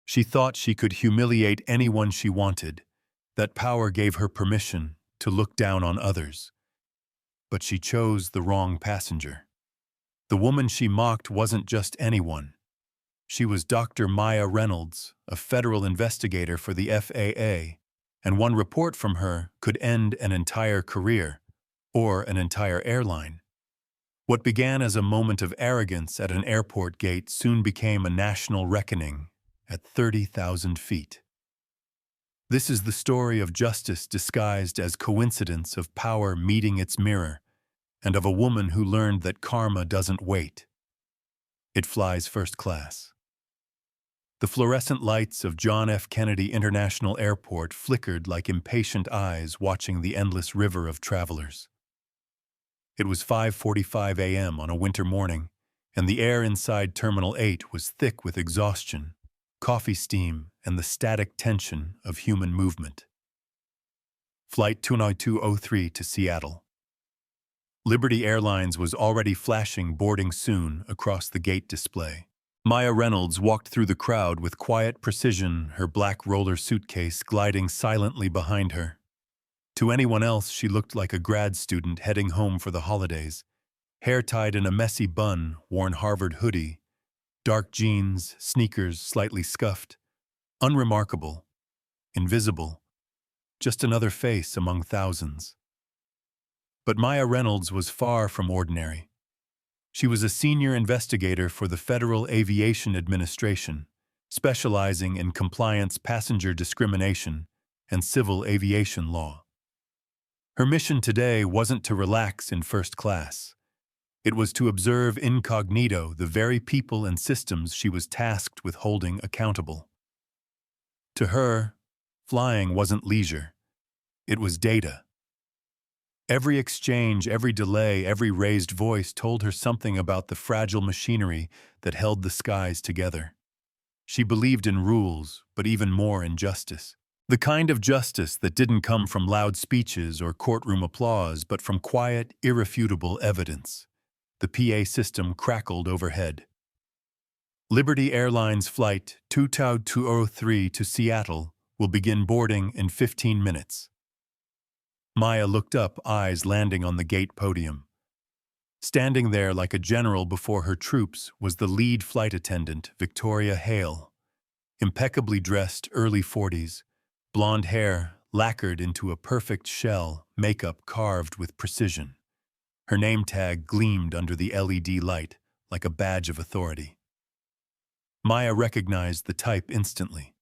She thought she could humiliate anyone she wanted. That power gave her permission to look down on others. But she chose the wrong passenger. The woman she mocked wasn't just anyone. She was Dr. Maya Reynolds, a federal investigator for the FAA, and one report from her could end an entire career, or an entire airline. What began as a moment of arrogance at an airport gate soon became a national reckoning at 30,000 feet. This is the story of justice disguised as coincidence, of power meeting its mirror, and of a woman who learned that karma doesn't wait. It flies first class. The fluorescent lights of John F. Kennedy International Airport flickered like impatient eyes watching the endless river of travelers. It was 5:45 a.m. on a winter morning, and the air inside Terminal 8 was thick with exhaustion, coffee steam, and the static tension of human movement. Flight 29203 to Seattle. Liberty Airlines was already flashing boarding soon across the gate display. Maya Reynolds walked through the crowd with quiet precision, her black roller suitcase gliding silently behind her. To anyone else, she looked like a grad student heading home for the holidays, hair tied in a messy bun, worn Harvard hoodie, dark jeans, sneakers slightly scuffed. Unremarkable, invisible, just another face among thousands. But Maya Reynolds was far from ordinary. She was a senior investigator for the Federal Aviation Administration, specializing in compliance, passenger discrimination, and civil aviation law. Her mission today wasn't to relax in first class. It was to observe incognito the very people and systems she was tasked with holding accountable. To her, flying wasn't leisure. It was data. Every exchange, every delay, every raised voice told her something about the fragile machinery that held the skies together. She believed in rules, but even more in justice. The kind of justice that didn't come from loud speeches or courtroom applause, but from quiet, irrefutable evidence. The PA system crackled overhead. Liberty Airlines Flight 29203 to Seattle will begin boarding in 15 minutes. Maya looked up, eyes landing on the gate podium. Standing there like a general before her troops was the lead flight attendant, Victoria Hale. Impeccably dressed, early 40s, blonde hair lacquered into a perfect shell, makeup carved with precision. Her name tag gleamed under the LED light like a badge of authority. Maya recognized the type instantly.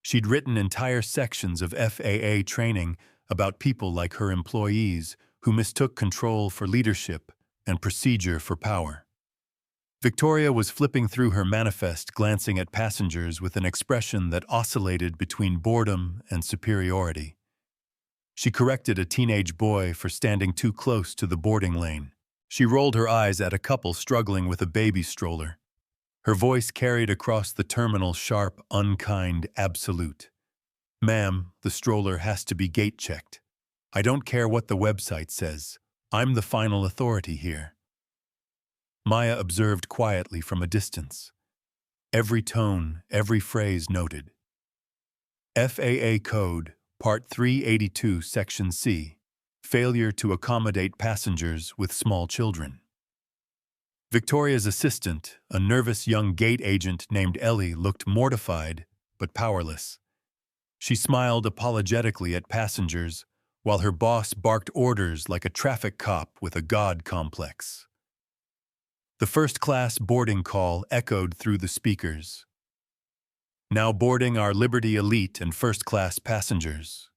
She'd written entire sections of FAA training about people like her employees who mistook control for leadership and procedure for power. Victoria was flipping through her manifest, glancing at passengers with an expression that oscillated between boredom and superiority. She corrected a teenage boy for standing too close to the boarding lane. She rolled her eyes at a couple struggling with a baby stroller. Her voice carried across the terminal sharp, unkind absolute. "Ma'am, the stroller has to be gate-checked. I don't care what the website says. I'm the final authority here." Maya observed quietly from a distance. Every tone, every phrase noted. FAA Code, Part 382, Section C, failure to accommodate passengers with small children. Victoria's assistant, a nervous young gate agent named Ellie, looked mortified but powerless. She smiled apologetically at passengers, while her boss barked orders like a traffic cop with a god complex. The first-class boarding call echoed through the speakers. "Now boarding our Liberty Elite and first-class passengers."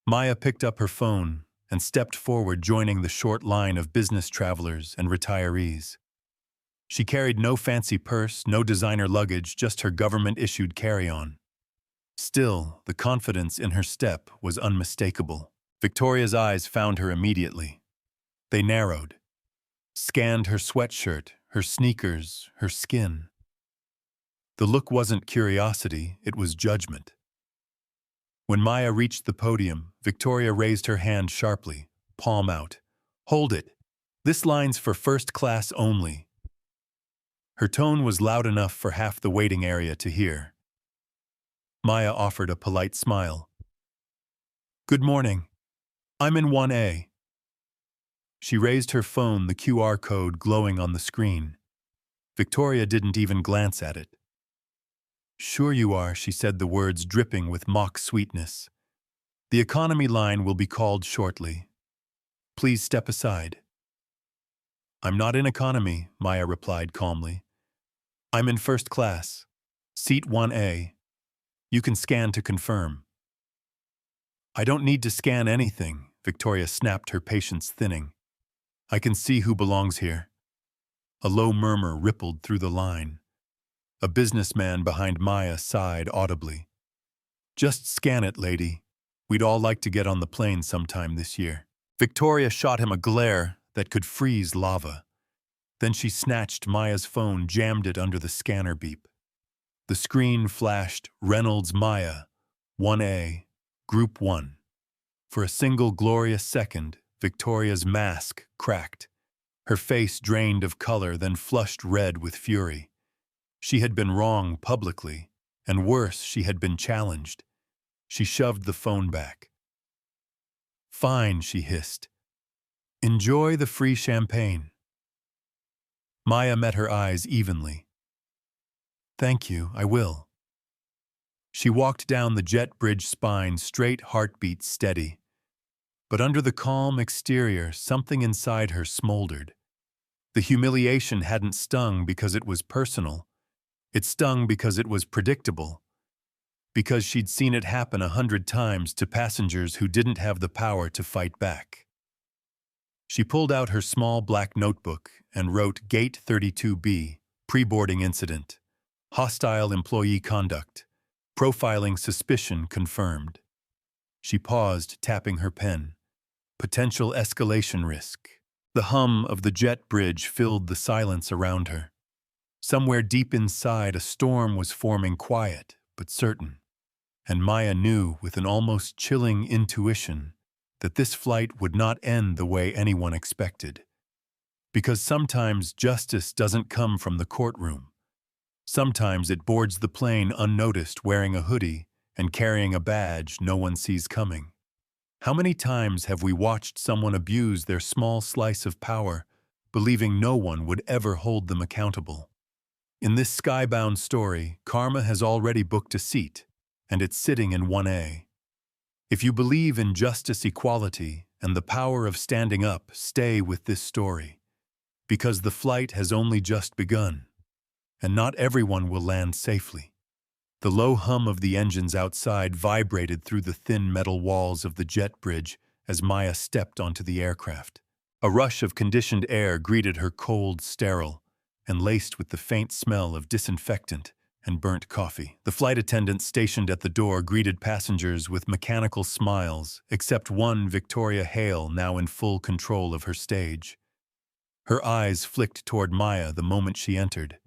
Maya picked up her phone and stepped forward, joining the short line of business travelers and retirees. She carried no fancy purse, no designer luggage, just her government-issued carry-on. Still, the confidence in her step was unmistakable. Victoria's eyes found her immediately. They narrowed, scanned her sweatshirt, her sneakers, her skin. The look wasn't curiosity, it was judgment. When Maya reached the podium, Victoria raised her hand sharply, palm out. "Hold it. This line's for first class only." Her tone was loud enough for half the waiting area to hear. Maya offered a polite smile. Good morning. I'm in 1A. She raised her phone, the QR code glowing on the screen. Victoria didn't even glance at it. Sure you are, she said, the words dripping with mock sweetness. The economy line will be called shortly. Please step aside. I'm not in economy, Maya replied calmly. I'm in first class. Seat 1A. You can scan to confirm. I don't need to scan anything, Victoria snapped, her patience thinning. I can see who belongs here. A low murmur rippled through the line. A businessman behind Maya sighed audibly. Just scan it, lady. We'd all like to get on the plane sometime this year. Victoria shot him a glare that could freeze lava. Then she snatched Maya's phone, jammed it under the scanner beep. The screen flashed Reynolds Maya, 1A, Group 1. For a single glorious second, Victoria's mask cracked. Her face drained of color, then flushed red with fury. She had been wrong publicly, and worse, she had been challenged. She shoved the phone back. Fine, she hissed. Enjoy the free champagne. Maya met her eyes evenly. Thank you, I will. She walked down the jet bridge spine, straight, heartbeat steady. But under the calm exterior, something inside her smoldered. The humiliation hadn't stung because it was personal. It stung because it was predictable. Because she'd seen it happen 100 times to passengers who didn't have the power to fight back. She pulled out her small black notebook and wrote Gate 32B, pre-boarding incident, hostile employee conduct, profiling suspicion confirmed. She paused, tapping her pen. Potential escalation risk. The hum of the jet bridge filled the silence around her. Somewhere deep inside, a storm was forming, quiet but certain. And Maya knew with an almost chilling intuition that this flight would not end the way anyone expected. Because sometimes justice doesn't come from the courtroom. Sometimes it boards the plane unnoticed, wearing a hoodie and carrying a badge no one sees coming. How many times have we watched someone abuse their small slice of power, believing no one would ever hold them accountable? In this skybound story, karma has already booked a seat, and it's sitting in 1A. If you believe in justice, equality, and the power of standing up, stay with this story. Because the flight has only just begun, and not everyone will land safely. The low hum of the engines outside vibrated through the thin metal walls of the jet bridge as Maya stepped onto the aircraft. A rush of conditioned air greeted her, cold, sterile, and laced with the faint smell of disinfectant and burnt coffee. The flight attendant stationed at the door greeted passengers with mechanical smiles, except one, Victoria Hale, now in full control of her stage. Her eyes flicked toward Maya the moment she entered.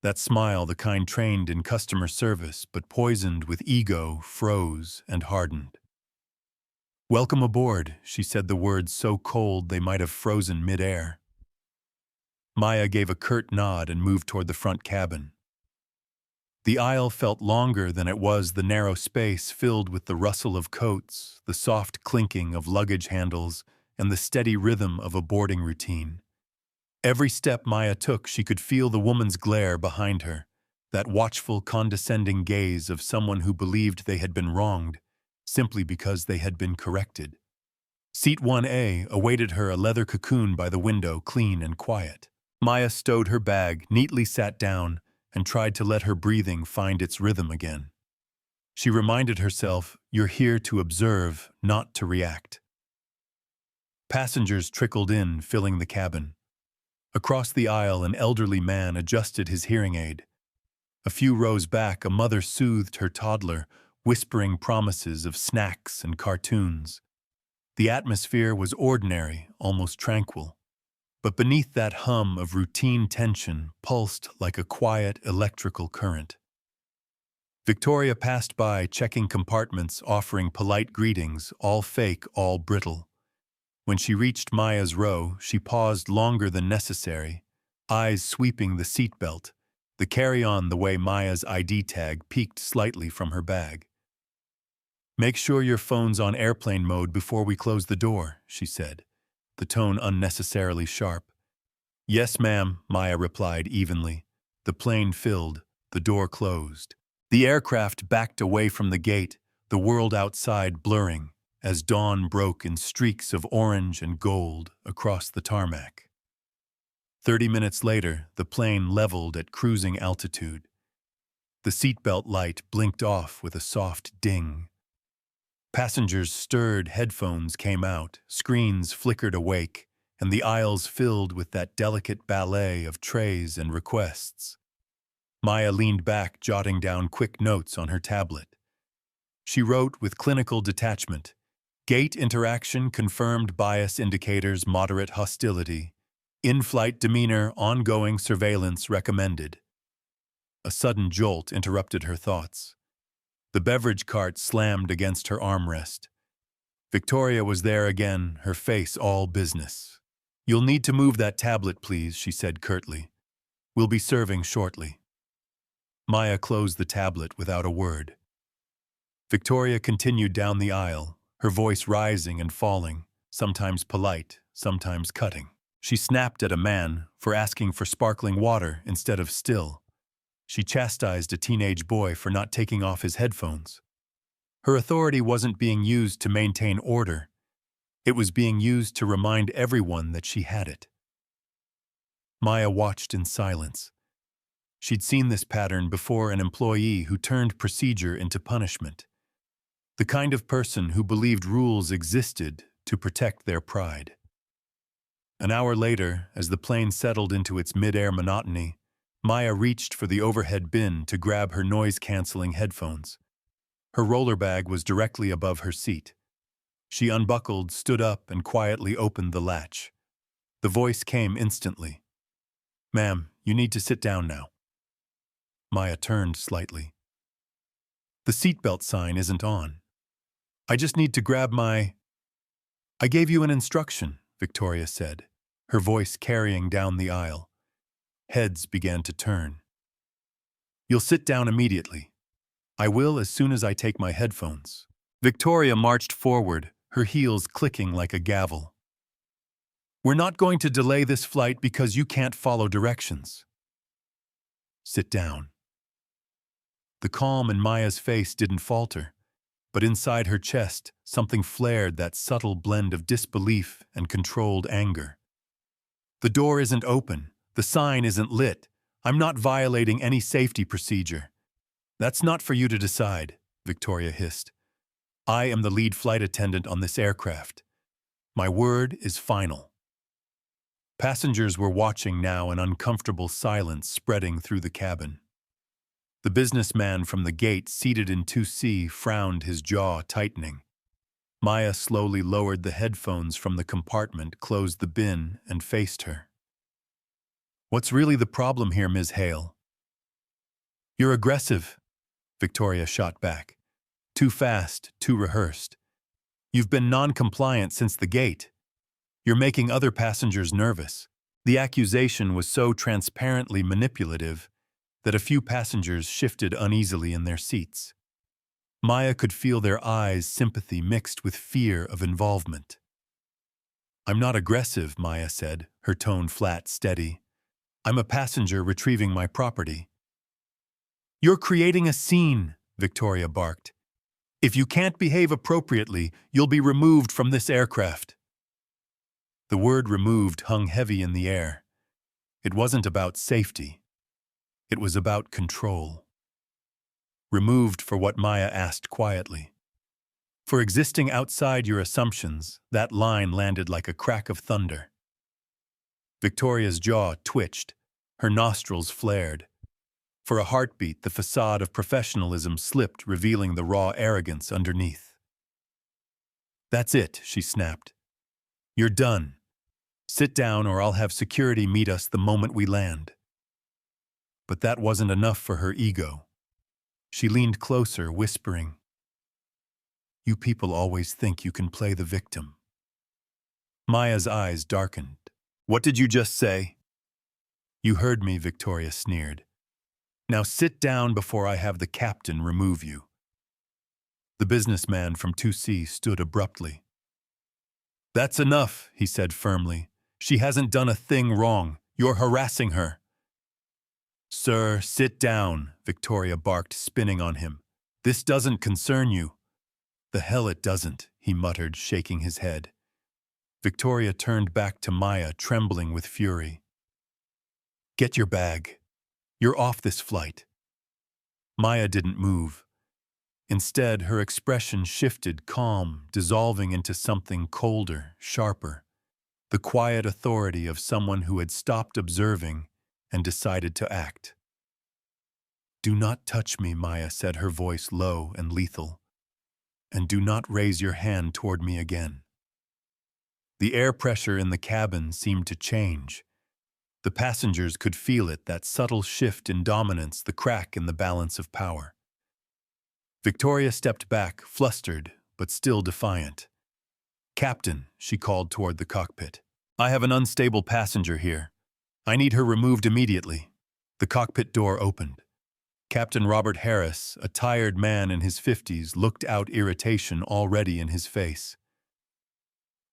That smile, the kind trained in customer service but poisoned with ego, froze and hardened. Welcome aboard, she said, the words so cold they might have frozen mid-air. Maya gave a curt nod and moved toward the front cabin. The aisle felt longer than it was, the narrow space filled with the rustle of coats, the soft clinking of luggage handles, and the steady rhythm of a boarding routine. Every step Maya took, she could feel the woman's glare behind her, that watchful, condescending gaze of someone who believed they had been wronged, simply because they had been corrected. Seat 1A awaited her, a leather cocoon by the window, clean and quiet. Maya stowed her bag, neatly sat down, and tried to let her breathing find its rhythm again. She reminded herself, you're here to observe, not to react. Passengers trickled in, filling the cabin. Across the aisle, an elderly man adjusted his hearing aid. A few rows back, a mother soothed her toddler, whispering promises of snacks and cartoons. The atmosphere was ordinary, almost tranquil. But beneath that hum of routine tension pulsed like a quiet electrical current. Victoria passed by, checking compartments, offering polite greetings, all fake, all brittle. When she reached Maya's row, she paused longer than necessary, eyes sweeping the seatbelt, the carry-on the way Maya's ID tag peeked slightly from her bag. "Make sure your phone's on airplane mode before we close the door," she said, the tone unnecessarily sharp. "Yes, ma'am," Maya replied evenly. The plane filled, the door closed. The aircraft backed away from the gate, the world outside blurring, as dawn broke in streaks of orange and gold across the tarmac. 30 minutes later, the plane leveled at cruising altitude. The seatbelt light blinked off with a soft ding. Passengers' stirred headphones came out, screens flickered awake, and the aisles filled with that delicate ballet of trays and requests. Maya leaned back, jotting down quick notes on her tablet. She wrote with clinical detachment, "Gate interaction confirmed bias indicators moderate hostility. In-flight demeanor ongoing surveillance recommended." A sudden jolt interrupted her thoughts. The beverage cart slammed against her armrest. Victoria was there again, her face all business. "You'll need to move that tablet, please," she said curtly. "We'll be serving shortly." Maya closed the tablet without a word. Victoria continued down the aisle, her voice rising and falling, sometimes polite, sometimes cutting. She snapped at a man for asking for sparkling water instead of still. She chastised a teenage boy for not taking off his headphones. Her authority wasn't being used to maintain order. It was being used to remind everyone that she had it. Maya watched in silence. She'd seen this pattern before an employee who turned procedure into punishment. The kind of person who believed rules existed to protect their pride. An hour later, as the plane settled into its mid-air monotony, Maya reached for the overhead bin to grab her noise-canceling headphones. Her roller bag was directly above her seat. She unbuckled, stood up, and quietly opened the latch. The voice came instantly. "Ma'am, you need to sit down now." Maya turned slightly. "The seatbelt sign isn't on. I just need to grab my—" "I gave you an instruction," Victoria said, her voice carrying down the aisle. Heads began to turn. "You'll sit down immediately." "I will as soon as I take my headphones." Victoria marched forward, her heels clicking like a gavel. "We're not going to delay this flight because you can't follow directions." "Sit down." The calm in Maya's face didn't falter, but inside her chest, something flared, that subtle blend of disbelief and controlled anger. "The door isn't open. The sign isn't lit. I'm not violating any safety procedure." "That's not for you to decide," Victoria hissed. "I am the lead flight attendant on this aircraft. My word is final." Passengers were watching now, an uncomfortable silence spreading through the cabin. The businessman from the gate, seated in 2C, frowned, his jaw tightening. Maya slowly lowered the headphones from the compartment, closed the bin, and faced her. "What's really the problem here, Ms. Hale?" "You're aggressive," Victoria shot back. "Too fast, too rehearsed. You've been non-compliant since the gate. You're making other passengers nervous." The accusation was so transparently manipulative that a few passengers shifted uneasily in their seats. Maya could feel their eyes' sympathy mixed with fear of involvement. "I'm not aggressive," Maya said, her tone flat, steady. "I'm a passenger retrieving my property." "You're creating a scene," Victoria barked. "If you can't behave appropriately, you'll be removed from this aircraft." The word "removed" hung heavy in the air. It wasn't about safety. It was about control. Removed for what Maya asked quietly. For existing outside your assumptions, that line landed like a crack of thunder. Victoria's jaw twitched, her nostrils flared. For a heartbeat, the facade of professionalism slipped, revealing the raw arrogance underneath. "That's it," she snapped. "You're done. Sit down or I'll have security meet us the moment we land." But that wasn't enough for her ego. She leaned closer, whispering, "You people always think you can play the victim." Maya's eyes darkened. "What did you just say?" "You heard me," Victoria sneered. Now sit down before I have the captain remove you." The businessman from 2C stood abruptly. "That's enough," he said firmly. "She hasn't done a thing wrong. You're harassing her." "Sir, sit down," Victoria barked, spinning on him. "This doesn't concern you." "The hell it doesn't," he muttered, shaking his head. Victoria turned back to Maya, trembling with fury. "Get your bag. You're off this flight." Maya didn't move. Instead, her expression shifted, calm, dissolving into something colder, sharper. The quiet authority of someone who had stopped observing and decided to act. "Do not touch me," Maya said, her voice low and lethal. "And do not raise your hand toward me again." The air pressure in the cabin seemed to change. The passengers could feel it, that subtle shift in dominance, the crack in the balance of power. Victoria stepped back, flustered, but still defiant. "Captain," she called toward the cockpit. "I have an unstable passenger here. I need her removed immediately." The cockpit door opened. Captain Robert Harris, a tired man in his 50s, looked out, irritation already in his face.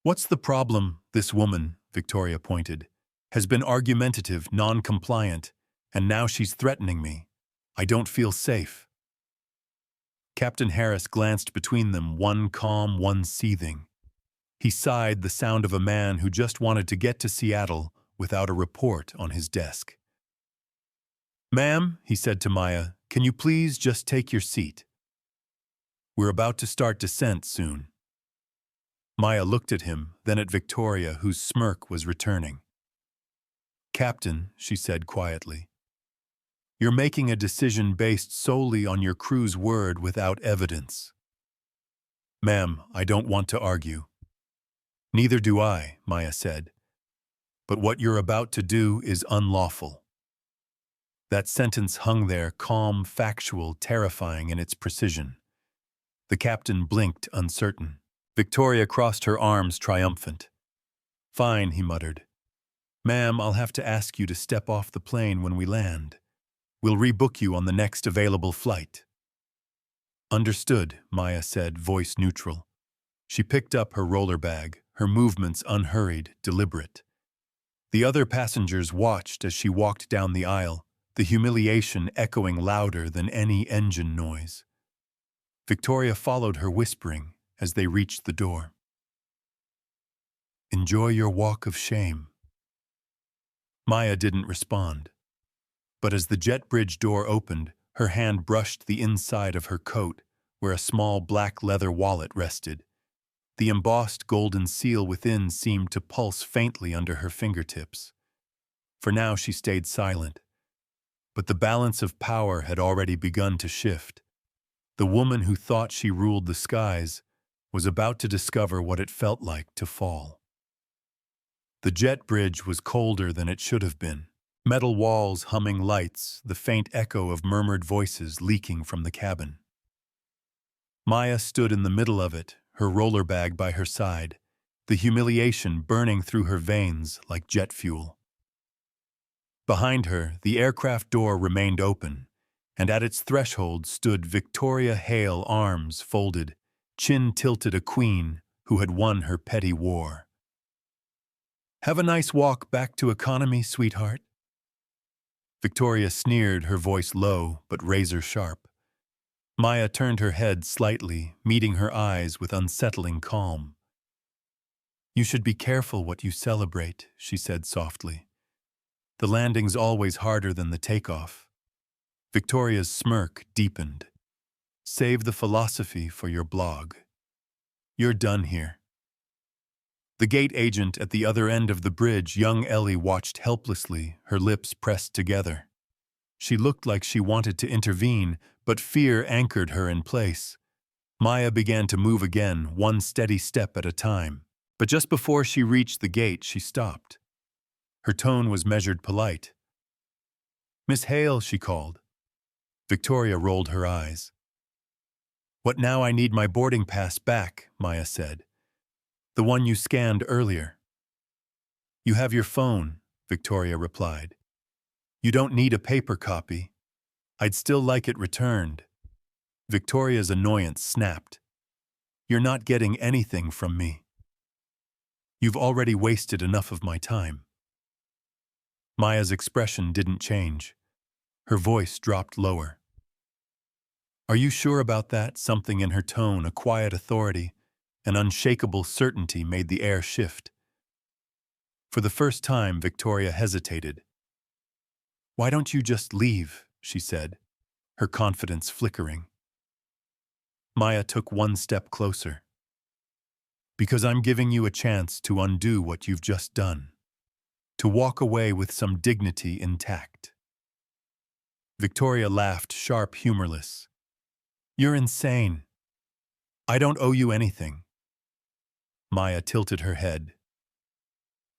"What's the problem? This woman," Victoria pointed, "has been argumentative, non-compliant, and now she's threatening me. I don't feel safe." Captain Harris glanced between them, one calm, one seething. He sighed, the sound of a man who just wanted to get to Seattle without a report on his desk. "Ma'am," he said to Maya, "can you please just take your seat? We're about to start descent soon." Maya looked at him, then at Victoria, whose smirk was returning. "Captain," she said quietly, "you're making a decision based solely on your crew's word without evidence." "Ma'am, I don't want to argue." "Neither do I," Maya said. "But what you're about to do is unlawful." That sentence hung there, calm, factual, terrifying in its precision. The captain blinked, uncertain. Victoria crossed her arms, triumphant. "Fine," he muttered. "Ma'am, I'll have to ask you to step off the plane when we land. We'll rebook you on the next available flight." "Understood," Maya said, voice neutral. She picked up her roller bag, her movements unhurried, deliberate. The other passengers watched as she walked down the aisle, the humiliation echoing louder than any engine noise. Victoria followed her, whispering, as they reached the door. "Enjoy your walk of shame." Maya didn't respond. But as the jet bridge door opened, her hand brushed the inside of her coat, where a small black leather wallet rested. The embossed golden seal within seemed to pulse faintly under her fingertips. For now she stayed silent. But the balance of power had already begun to shift. The woman who thought she ruled the skies was about to discover what it felt like to fall. The jet bridge was colder than it should have been. Metal walls humming lights, the faint echo of murmured voices leaking from the cabin. Maya stood in the middle of it, her roller bag by her side, the humiliation burning through her veins like jet fuel. Behind her, the aircraft door remained open, and at its threshold stood Victoria Hale, arms folded, chin tilted, a queen who had won her petty war. "Have a nice walk back to economy, sweetheart." Victoria sneered, her voice low but razor sharp. Maya turned her head slightly, meeting her eyes with unsettling calm. "You should be careful what you celebrate," she said softly. "The landing's always harder than the takeoff." Victoria's smirk deepened. "Save the philosophy for your blog. You're done here." The gate agent at the other end of the bridge, young Ellie, watched helplessly, her lips pressed together. She looked like she wanted to intervene, but fear anchored her in place. Maya began to move again, one steady step at a time. But just before she reached the gate, she stopped. Her tone was measured, polite. "Miss Hale," she called. Victoria rolled her eyes. "What now? I need my boarding pass back," Maya said. "The one you scanned earlier." "You have your phone," Victoria replied. "You don't need a paper copy." I'd still like it returned. Victoria's annoyance snapped. You're not getting anything from me. You've already wasted enough of my time. Maya's expression didn't change. Her voice dropped lower. Are you sure about that? Something in her tone, a quiet authority, an unshakable certainty made the air shift. For the first time, Victoria hesitated. Why don't you just leave? She said, her confidence flickering. Maya took one step closer. Because I'm giving you a chance to undo what you've just done, to walk away with some dignity intact. Victoria laughed, sharp, humorless. You're insane. I don't owe you anything. Maya tilted her head.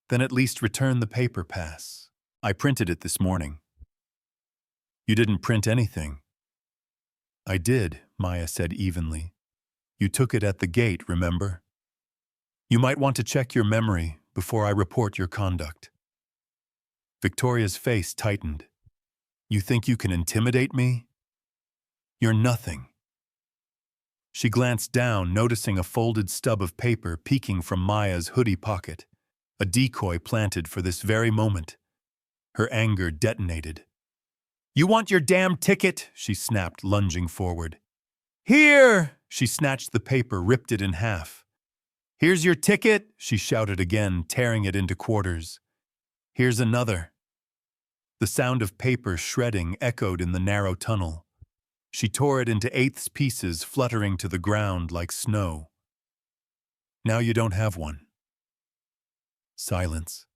Then at least return the paper pass. I printed it this morning. You didn't print anything. I did, Maya said evenly. You took it at the gate, remember? You might want to check your memory before I report your conduct. Victoria's face tightened. You think you can intimidate me? You're nothing. She glanced down, noticing a folded stub of paper peeking from Maya's hoodie pocket, a decoy planted for this very moment. Her anger detonated. You want your damn ticket? She snapped, lunging forward. Here! She snatched the paper, ripped it in half. Here's your ticket, she shouted again, tearing it into quarters. Here's another. The sound of paper shredding echoed in the narrow tunnel. She tore it into eighths pieces, fluttering to the ground like snow. Now you don't have one. Silence.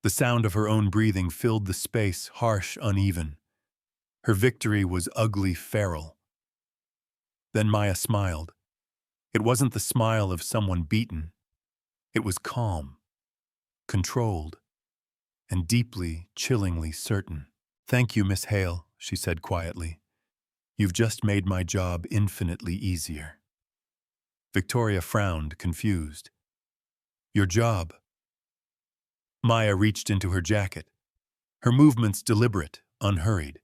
The sound of her own breathing filled the space, harsh, uneven. Her victory was ugly, feral. Then Maya smiled. It wasn't the smile of someone beaten. It was calm, controlled, and deeply, chillingly certain. Thank you, Miss Hale, she said quietly. You've just made my job infinitely easier. Victoria frowned, confused. Your job? Maya reached into her jacket, her movements deliberate, unhurried.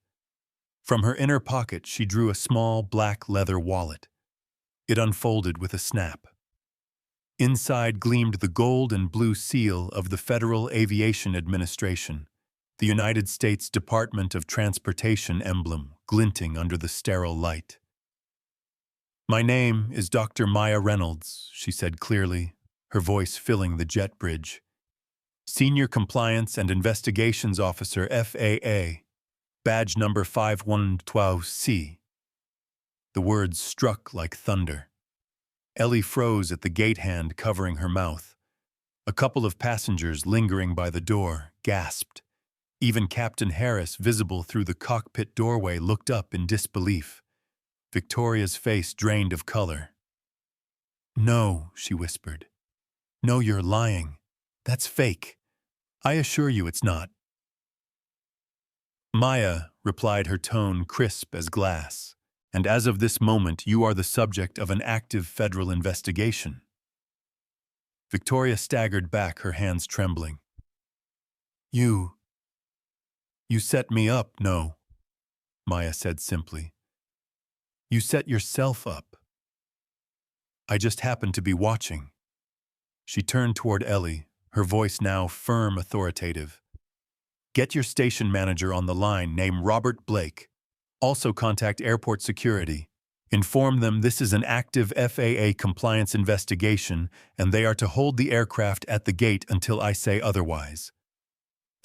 From her inner pocket, she drew a small black leather wallet. It unfolded with a snap. Inside gleamed the gold and blue seal of the Federal Aviation Administration, the United States Department of Transportation emblem glinting under the sterile light. My name is Dr. Maya Reynolds, she said clearly, her voice filling the jet bridge. Senior Compliance and Investigations Officer FAA, badge number 5112C. The words struck like thunder. Ellie froze at the gate hand covering her mouth. A couple of passengers lingering by the door gasped. Even Captain Harris, visible through the cockpit doorway, looked up in disbelief. Victoria's face drained of color. No, she whispered. No, you're lying. That's fake. I assure you it's not. Maya, replied, her tone crisp as glass. And as of this moment, you are the subject of an active federal investigation. Victoria staggered back, her hands trembling. You set me up, no, Maya said simply. You set yourself up. I just happened to be watching. She turned toward Ellie, her voice now firm, authoritative. Get your station manager on the line, name Robert Blake. Also contact airport security. Inform them this is an active FAA compliance investigation and they are to hold the aircraft at the gate until I say otherwise.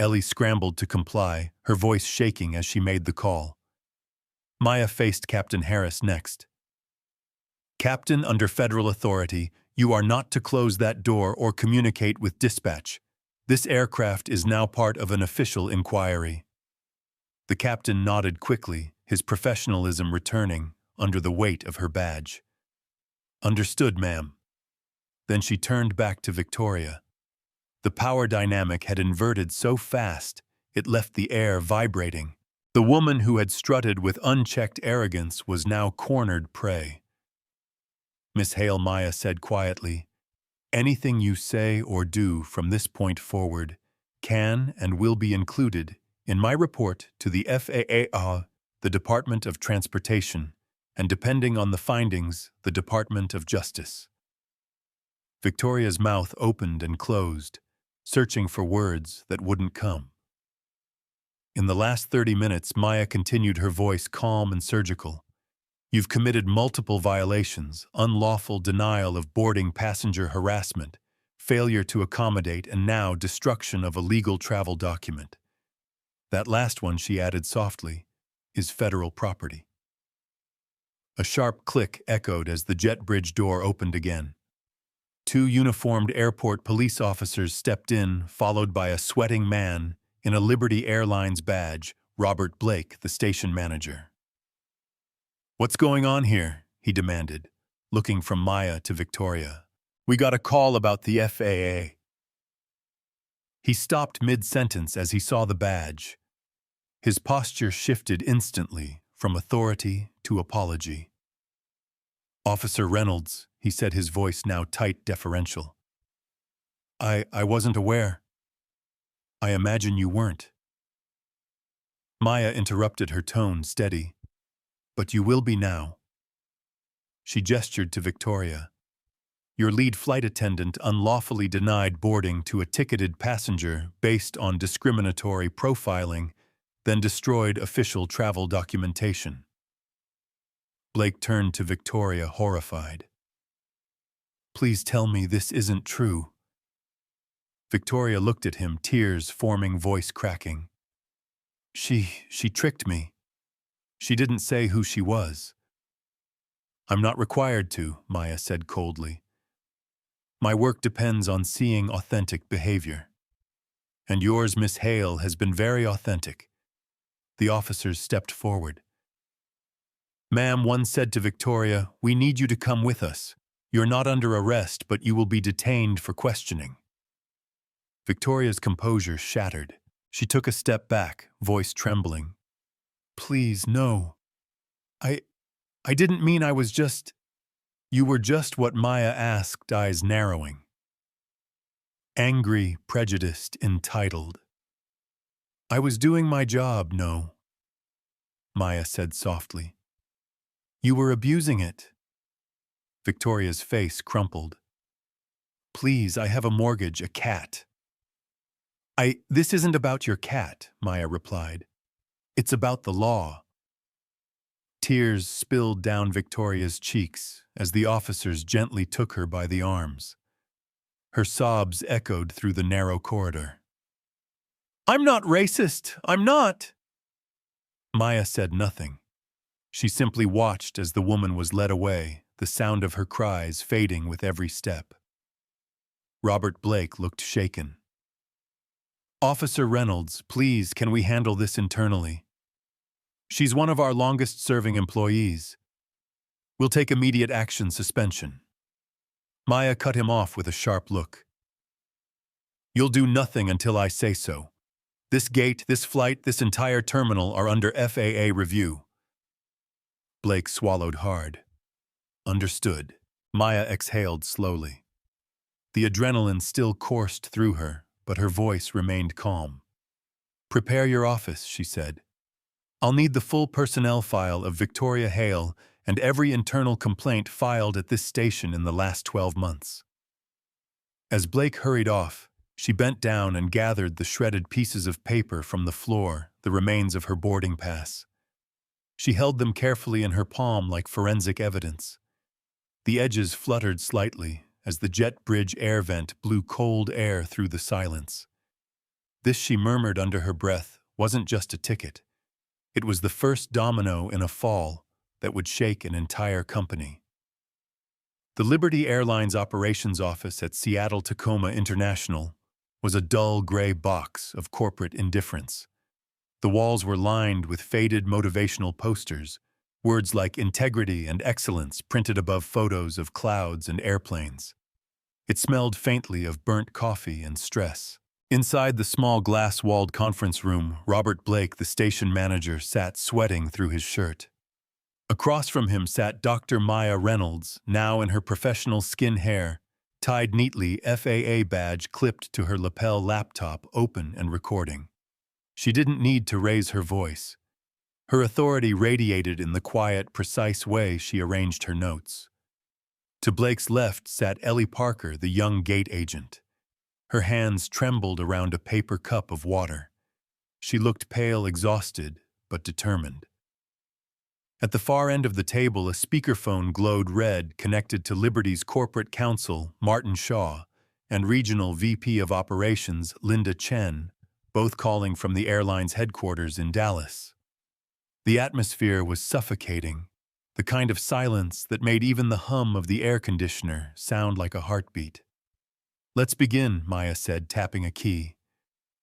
Ellie scrambled to comply, her voice shaking as she made the call. Maya faced Captain Harris next. Captain, under federal authority, you are not to close that door or communicate with dispatch. This aircraft is now part of an official inquiry. The captain nodded quickly, his professionalism returning under the weight of her badge. Understood, ma'am. Then she turned back to Victoria. The power dynamic had inverted so fast, it left the air vibrating. The woman who had strutted with unchecked arrogance was now cornered prey. Miss Hale, Maya said quietly, anything you say or do from this point forward can and will be included In my report to the FAA, the Department of Transportation, and depending on the findings, the Department of Justice. Victoria's mouth opened and closed, searching for words that wouldn't come. In the last 30 minutes, Maya continued, her voice calm and surgical. You've committed multiple violations: unlawful denial of boarding, passenger harassment, failure to accommodate, and now destruction of a legal travel document. That last one, she added softly, is federal property. A sharp click echoed as the jet bridge door opened again. 2 uniformed airport police officers stepped in, followed by a sweating man in a Liberty Airlines badge, Robert Blake, the station manager. "What's going on here?" he demanded, looking from Maya to Victoria. "We got a call about the FAA." He stopped mid-sentence as he saw the badge. His posture shifted instantly from authority to apology. "Officer Reynolds," he said, his voice now tight, deferential. I wasn't aware." "I imagine you weren't." Maya interrupted, her tone steady. "But you will be now." She gestured to Victoria. "Your lead flight attendant unlawfully denied boarding to a ticketed passenger based on discriminatory profiling, then destroyed official travel documentation." Blake turned to Victoria, horrified. "Please tell me this isn't true." Victoria looked at him, tears forming, voice cracking. She tricked me. She didn't say who she was." "I'm not required to," Maya said coldly. "My work depends on seeing authentic behavior. And yours, Miss Hale, has been very authentic." The officers stepped forward. "Ma'am," one said to Victoria, "we need you to come with us. You're not under arrest, but you will be detained for questioning." Victoria's composure shattered. She took a step back, voice trembling. "Please, no. I didn't mean I was just—" "You were just what Maya asked," eyes narrowing. "Angry, prejudiced, entitled." "I was doing my job, no," Maya said softly. "You were abusing it." Victoria's face crumpled. "Please, I have a mortgage, a cat." This isn't about your cat," Maya replied. "It's about the law." Tears spilled down Victoria's cheeks as the officers gently took her by the arms. Her sobs echoed through the narrow corridor. "I'm not racist, I'm not!" Maya said nothing. She simply watched as the woman was led away, the sound of her cries fading with every step. Robert Blake looked shaken. "Officer Reynolds, please, can we handle this internally? She's one of our longest-serving employees. We'll take immediate action, suspension." Maya cut him off with a sharp look. "You'll do nothing until I say so. This gate, this flight, this entire terminal are under FAA review." Blake swallowed hard. "Understood." Maya exhaled slowly. The adrenaline still coursed through her, but her voice remained calm. "Prepare your office," she said. "I'll need the full personnel file of Victoria Hale and every internal complaint filed at this station in the last 12 months." As Blake hurried off, she bent down and gathered the shredded pieces of paper from the floor, the remains of her boarding pass. She held them carefully in her palm like forensic evidence. The edges fluttered slightly as the jet bridge air vent blew cold air through the silence. This, she murmured under her breath, wasn't just a ticket. It was the first domino in a fall that would shake an entire company. The Liberty Airlines operations office at Seattle-Tacoma International was a dull gray box of corporate indifference. The walls were lined with faded motivational posters, words like integrity and excellence printed above photos of clouds and airplanes. It smelled faintly of burnt coffee and stress. Inside the small glass-walled conference room, Robert Blake, the station manager, sat sweating through his shirt. Across from him sat Dr. Maya Reynolds, now in her professional skin hair, tied neatly, FAA badge clipped to her lapel laptop, open and recording. She didn't need to raise her voice. Her authority radiated in the quiet, precise way she arranged her notes. To Blake's left sat Ellie Parker, the young gate agent. Her hands trembled around a paper cup of water. She looked pale, exhausted, but determined. At the far end of the table, a speakerphone glowed red, connected to Liberty's corporate counsel, Martin Shaw, and regional VP of Operations, Linda Chen, both calling from the airline's headquarters in Dallas. The atmosphere was suffocating, the kind of silence that made even the hum of the air conditioner sound like a heartbeat. "Let's begin," Maya said, tapping a key.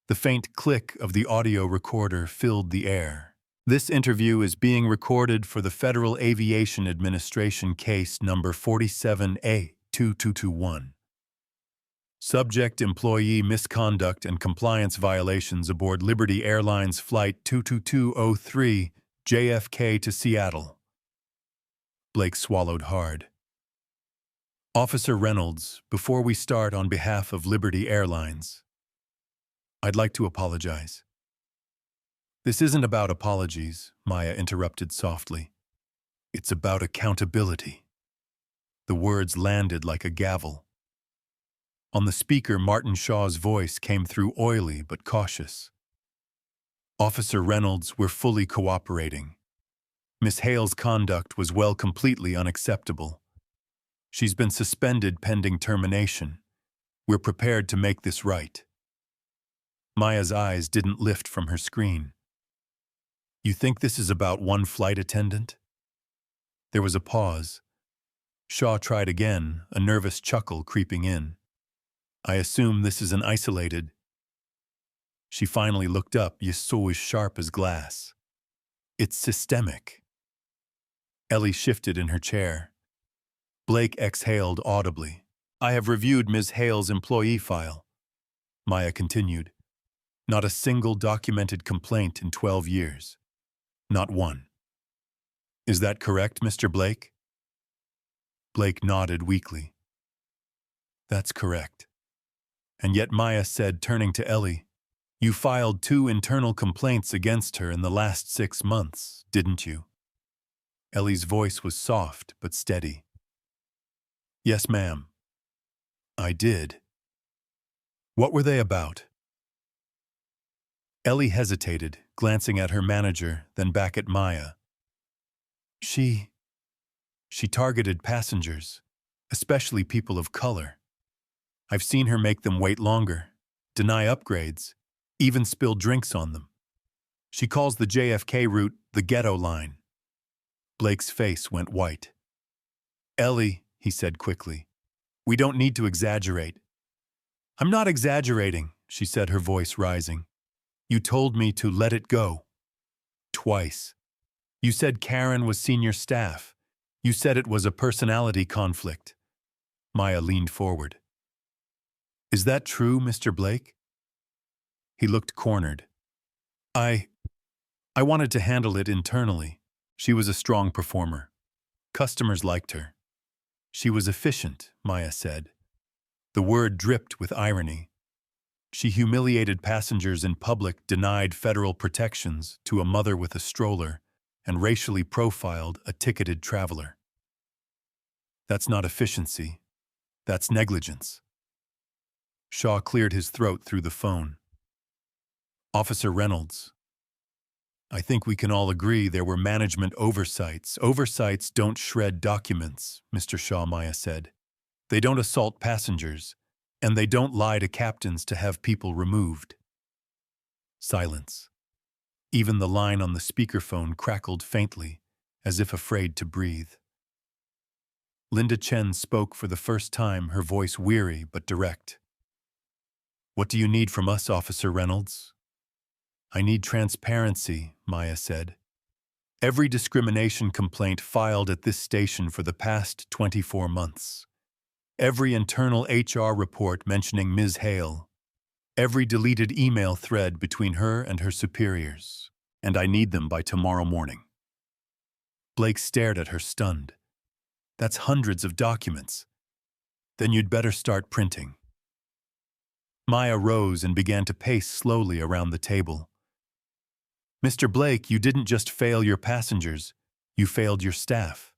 The faint click of the audio recorder filled the air. "This interview is being recorded for the Federal Aviation Administration case number 47A2221. Subject employee misconduct and compliance violations aboard Liberty Airlines Flight 22203, JFK to Seattle." Blake swallowed hard. "Officer Reynolds, before we start, on behalf of Liberty Airlines, I'd like to apologize." "This isn't about apologies," Maya interrupted softly. "It's about accountability." The words landed like a gavel. On the speaker, Martin Shaw's voice came through oily but cautious. "Officer Reynolds, we're fully cooperating. Miss Hale's conduct was completely unacceptable. She's been suspended pending termination. We're prepared to make this right." Maya's eyes didn't lift from her screen. "You think this is about one flight attendant?" There was a pause. Shaw tried again, a nervous chuckle creeping in. "I assume this is an isolated—" She finally looked up, so as sharp as glass. "It's systemic." Ellie shifted in her chair. Blake exhaled audibly. "I have reviewed Ms. Hale's employee file." Maya continued. "Not a single documented complaint in 12 years. Not one. Is that correct, Mr. Blake?" Blake nodded weakly. "That's correct." And yet Maya said, turning to Ellie, "You filed 2 internal complaints against her in the last 6 months, didn't you?" Ellie's voice was soft but steady. "Yes, ma'am. I did." "What were they about?" Ellie hesitated, glancing at her manager, then back at Maya. She targeted passengers, especially people of color. I've seen her make them wait longer, deny upgrades, even spill drinks on them. She calls the JFK route the ghetto line." Blake's face went white. "Ellie," he said quickly, "we don't need to exaggerate." "I'm not exaggerating," she said, her voice rising. "You told me to let it go. Twice. You said Karen was senior staff. You said it was a personality conflict." Maya leaned forward. "Is that true, Mr. Blake?" He looked cornered. I wanted to handle it internally. She was a strong performer. Customers liked her. She was efficient," Maya said. The word dripped with irony. "She humiliated passengers in public, denied federal protections to a mother with a stroller, and racially profiled a ticketed traveler. That's not efficiency. That's negligence." Shaw cleared his throat through the phone. "Officer Reynolds, I think we can all agree there were management oversights. Oversights don't shred documents," Mr. Shaw, Maya said. "They don't assault passengers, and they don't lie to captains to have people removed." Silence. Even the line on the speakerphone crackled faintly, as if afraid to breathe. Linda Chen spoke for the first time, her voice weary but direct. "What do you need from us, Officer Reynolds?" "I need transparency," Maya said. "Every discrimination complaint filed at this station for the past 24 months. Every internal HR report mentioning Ms. Hale. Every deleted email thread between her and her superiors. And I need them by tomorrow morning." Blake stared at her, stunned. "That's hundreds of documents. Then you'd better start printing." Maya rose and began to pace slowly around the table. Mr. Blake, you didn't just fail your passengers, you failed your staff.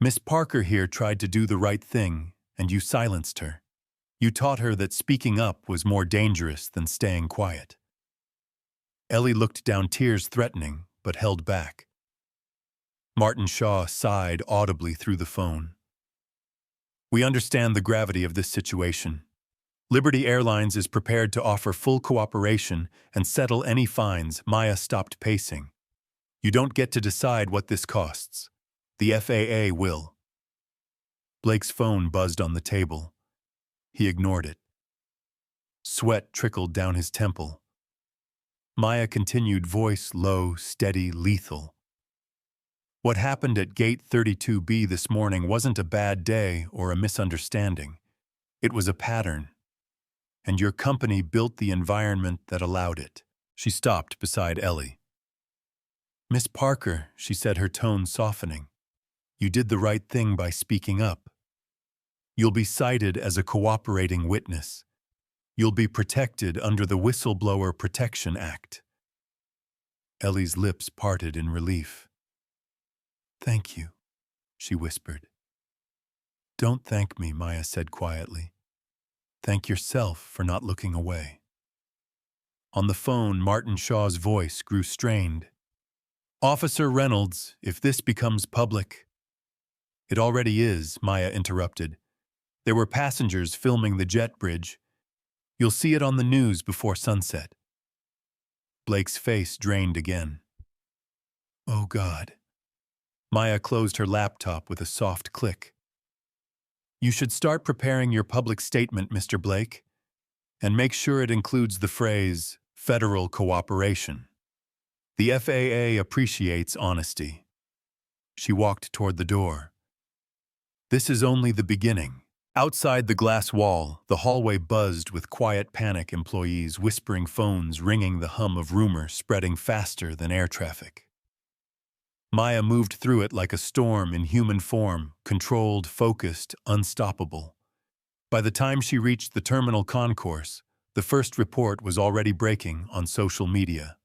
Miss Parker here tried to do the right thing, and you silenced her. You taught her that speaking up was more dangerous than staying quiet. Ellie looked down, tears threatening, but held back. Martin Shaw sighed audibly through the phone. We understand the gravity of this situation. Liberty Airlines is prepared to offer full cooperation and settle any fines. Maya stopped pacing. You don't get to decide what this costs. The FAA will. Blake's phone buzzed on the table. He ignored it. Sweat trickled down his temple. Maya continued, voice low, steady, lethal. What happened at Gate 32B this morning wasn't a bad day or a misunderstanding. It was a pattern. And your company built the environment that allowed it. She stopped beside Ellie. Miss Parker, she said, her tone softening. You did the right thing by speaking up. You'll be cited as a cooperating witness. You'll be protected under the Whistleblower Protection Act. Ellie's lips parted in relief. Thank you, she whispered. Don't thank me, Maya said quietly. Thank yourself for not looking away. On the phone, Martin Shaw's voice grew strained. Officer Reynolds, if this becomes public... It already is, Maya interrupted. There were passengers filming the jet bridge. You'll see it on the news before sunset. Blake's face drained again. Oh, God. Maya closed her laptop with a soft click. You should start preparing your public statement, Mr. Blake, and make sure it includes the phrase, federal cooperation. The FAA appreciates honesty. She walked toward the door. This is only the beginning. Outside the glass wall, the hallway buzzed with quiet panic, employees whispering, phones ringing, the hum of rumor spreading faster than air traffic. Maya moved through it like a storm in human form, controlled, focused, unstoppable. By the time she reached the terminal concourse, the first report was already breaking on social media.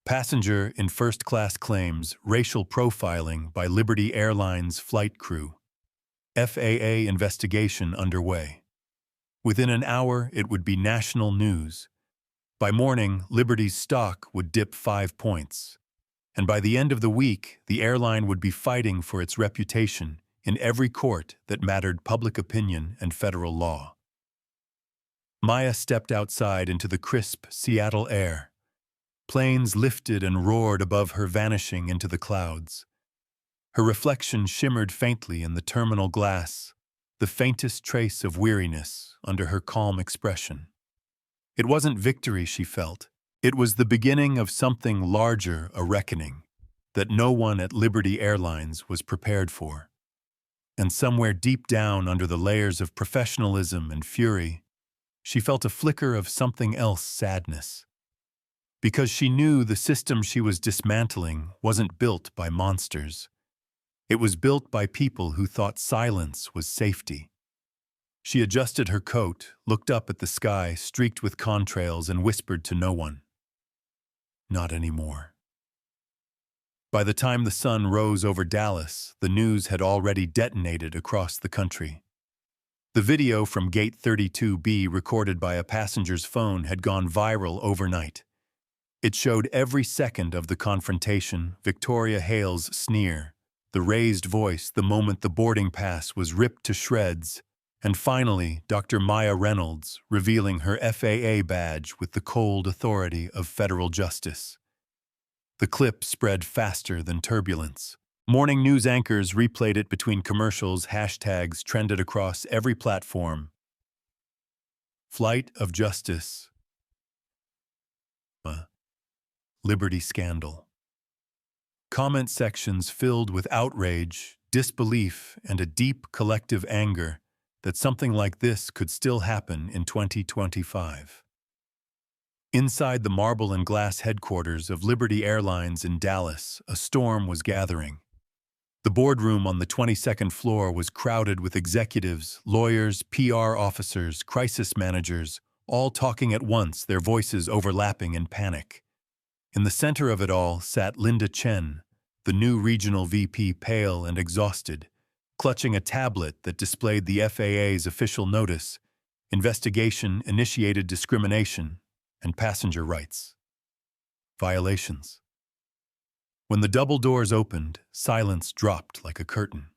Passenger in first class claims racial profiling by Liberty Airlines flight crew. FAA investigation underway. Within an hour, it would be national news. By morning, Liberty's stock would dip 5 points. And by the end of the week, the airline would be fighting for its reputation in every court that mattered public opinion and federal law. Maya stepped outside into the crisp Seattle air. Planes lifted and roared above her, vanishing into the clouds. Her reflection shimmered faintly in the terminal glass, the faintest trace of weariness under her calm expression. It wasn't victory she felt. It was the beginning of something larger, a reckoning, that no one at Liberty Airlines was prepared for. And somewhere deep down under the layers of professionalism and fury, she felt a flicker of something else, sadness. Because she knew the system she was dismantling wasn't built by monsters. It was built by people who thought silence was safety. She adjusted her coat, looked up at the sky streaked with contrails, and whispered to no one. Not anymore. By the time the sun rose over Dallas, the news had already detonated across the country. The video from Gate 32B, recorded by a passenger's phone, had gone viral overnight. It showed every second of the confrontation, Victoria Hale's sneer, the raised voice the moment the boarding pass was ripped to shreds, and finally Dr. Maya Reynolds revealing her FAA badge with the cold authority of federal justice. The clip spread faster than turbulence. Morning news anchors replayed it between commercials, hashtags trended across every platform. Flight of Justice. Liberty scandal. Comment sections filled with outrage, disbelief, and a deep collective anger that something like this could still happen in 2025. Inside the marble and glass headquarters of Liberty Airlines in Dallas, a storm was gathering. The boardroom on the 22nd floor was crowded with executives, lawyers, PR officers, crisis managers, all talking at once, their voices overlapping in panic. In the center of it all sat Linda Chen, the new regional VP, pale and exhausted, clutching a tablet that displayed the FAA's official notice, Investigation Initiated Discrimination and Passenger Rights Violations. When the double doors opened, silence dropped like a curtain.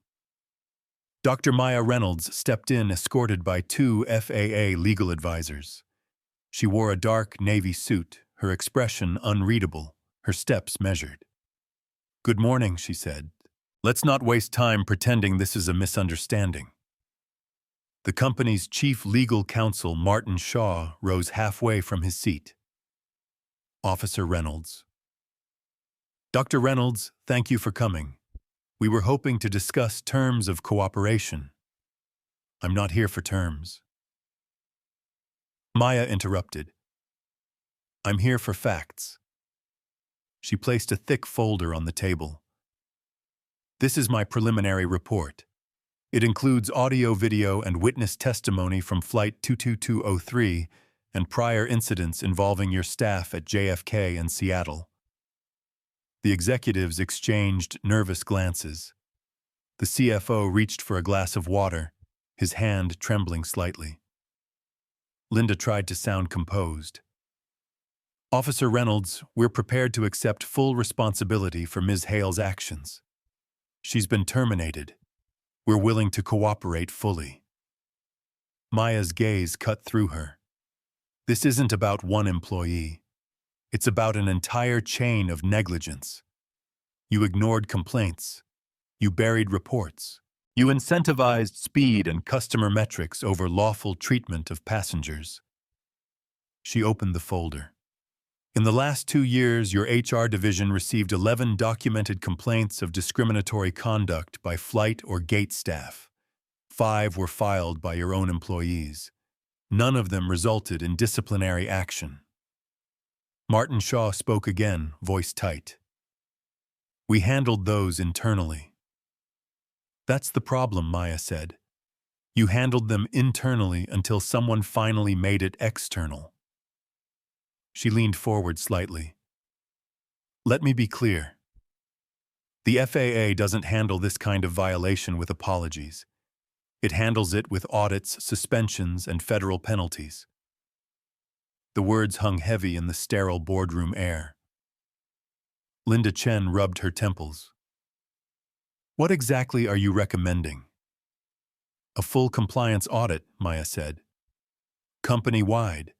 Dr. Maya Reynolds stepped in, escorted by two FAA legal advisors. She wore a dark navy suit, her expression unreadable, her steps measured. "Good morning," she said. "Let's not waste time pretending this is a misunderstanding." The company's chief legal counsel, Martin Shaw, rose halfway from his seat. "Officer Reynolds." "Dr. Reynolds, thank you for coming. We were hoping to discuss terms of cooperation." "I'm not here for terms." Maya interrupted. "I'm here for facts." She placed a thick folder on the table. "This is my preliminary report. It includes audio, video, and witness testimony from Flight 22203 and prior incidents involving your staff at JFK and Seattle." The executives exchanged nervous glances. The CFO reached for a glass of water, his hand trembling slightly. Linda tried to sound composed. "Officer Reynolds, we're prepared to accept full responsibility for Ms. Hale's actions. She's been terminated. We're willing to cooperate fully." Maya's gaze cut through her. "This isn't about one employee. It's about an entire chain of negligence. You ignored complaints. You buried reports. You incentivized speed and customer metrics over lawful treatment of passengers." She opened the folder. "In the last 2 years, your HR division received 11 documented complaints of discriminatory conduct by flight or gate staff. 5 were filed by your own employees. None of them resulted in disciplinary action." Martin Shaw spoke again, voice tight. "We handled those internally." "That's the problem," Maya said. "You handled them internally until someone finally made it external." She leaned forward slightly. "Let me be clear. The FAA doesn't handle this kind of violation with apologies. It handles it with audits, suspensions, and federal penalties." The words hung heavy in the sterile boardroom air. Linda Chen rubbed her temples. "What exactly are you recommending?" "A full compliance audit," Maya said. "Company-wide.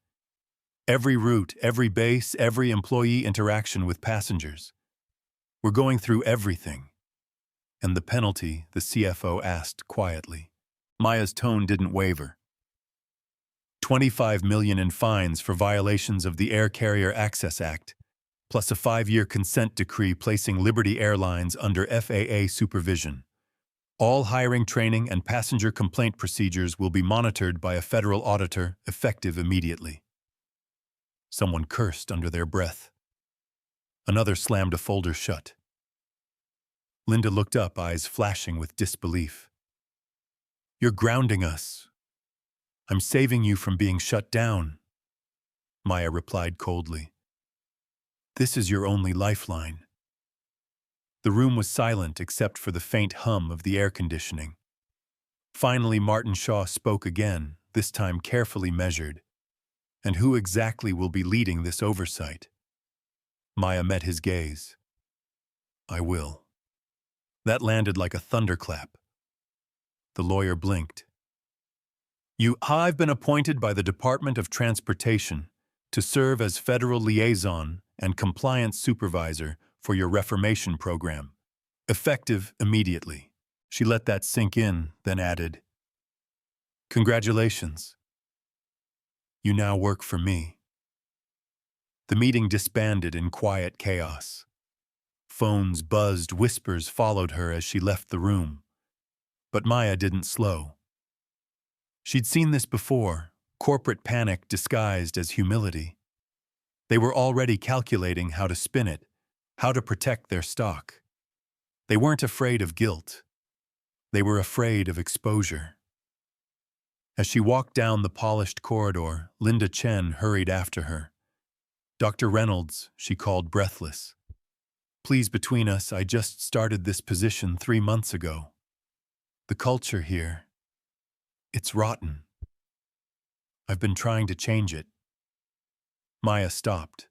Every route, every base, every employee interaction with passengers. We're going through everything." "And the penalty?" the CFO asked quietly. Maya's tone didn't waver. $25 million in fines for violations of the Air Carrier Access Act, plus a 5-year consent decree placing Liberty Airlines under FAA supervision. All hiring, training, and passenger complaint procedures will be monitored by a federal auditor, effective immediately." Someone cursed under their breath. Another slammed a folder shut. Linda looked up, eyes flashing with disbelief. "You're grounding us." "I'm saving you from being shut down," Maya replied coldly. "This is your only lifeline." The room was silent except for the faint hum of the air conditioning. Finally, Martin Shaw spoke again, this time carefully measured. "And who exactly will be leading this oversight?" Maya met his gaze. "I will." That landed like a thunderclap. The lawyer blinked. "I've been appointed by the Department of Transportation to serve as federal liaison and compliance supervisor for your reformation program, effective immediately." She let that sink in, then added, "Congratulations. You now work for me." The meeting disbanded in quiet chaos. Phones buzzed, whispers followed her as she left the room. But Maya didn't slow. She'd seen this before, corporate panic disguised as humility. They were already calculating how to spin it, how to protect their stock. They weren't afraid of guilt. They were afraid of exposure. As she walked down the polished corridor, Linda Chen hurried after her. Dr. Reynolds, she called breathless. Please, between us, I just started this position 3 months ago. The culture here, it's rotten. I've been trying to change it. Maya stopped.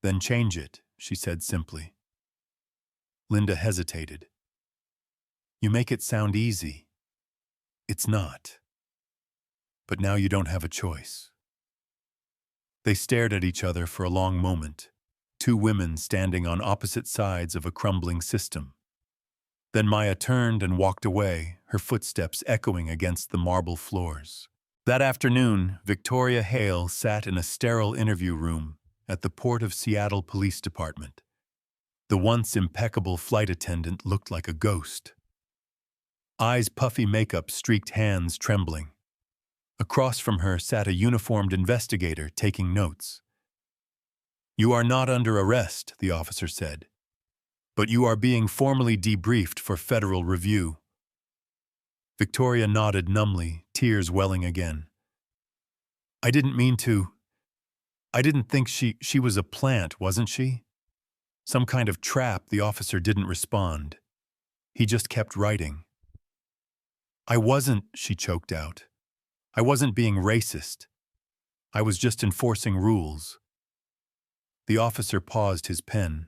Then change it, she said simply. Linda hesitated. You make it sound easy. It's not. But now you don't have a choice. They stared at each other for a long moment, two women standing on opposite sides of a crumbling system. Then Maya turned and walked away, her footsteps echoing against the marble floors. That afternoon, Victoria Hale sat in a sterile interview room at the Port of Seattle Police Department. The once impeccable flight attendant looked like a ghost. Eyes puffy makeup, streaked hands trembling. Across from her sat a uniformed investigator taking notes. You are not under arrest, the officer said, but you are being formally debriefed for federal review. Victoria nodded numbly, tears welling again. I didn't mean to. I didn't think she was a plant, wasn't she? Some kind of trap. The officer didn't respond. He just kept writing. I wasn't, she choked out. I wasn't being racist. I was just enforcing rules. The officer paused his pen.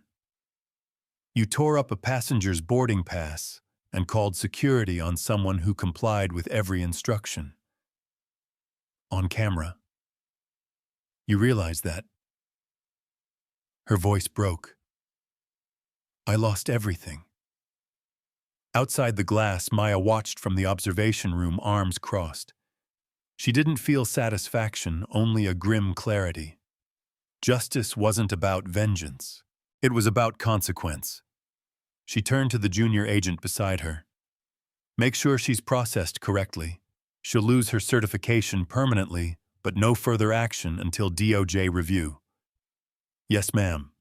You tore up a passenger's boarding pass and called security on someone who complied with every instruction. On camera. You realize that? Her voice broke. I lost everything. Outside the glass, Maya watched from the observation room, arms crossed. She didn't feel satisfaction, only a grim clarity. Justice wasn't about vengeance. It was about consequence. She turned to the junior agent beside her. Make sure she's processed correctly. She'll lose her certification permanently, but no further action until DOJ review. Yes, ma'am.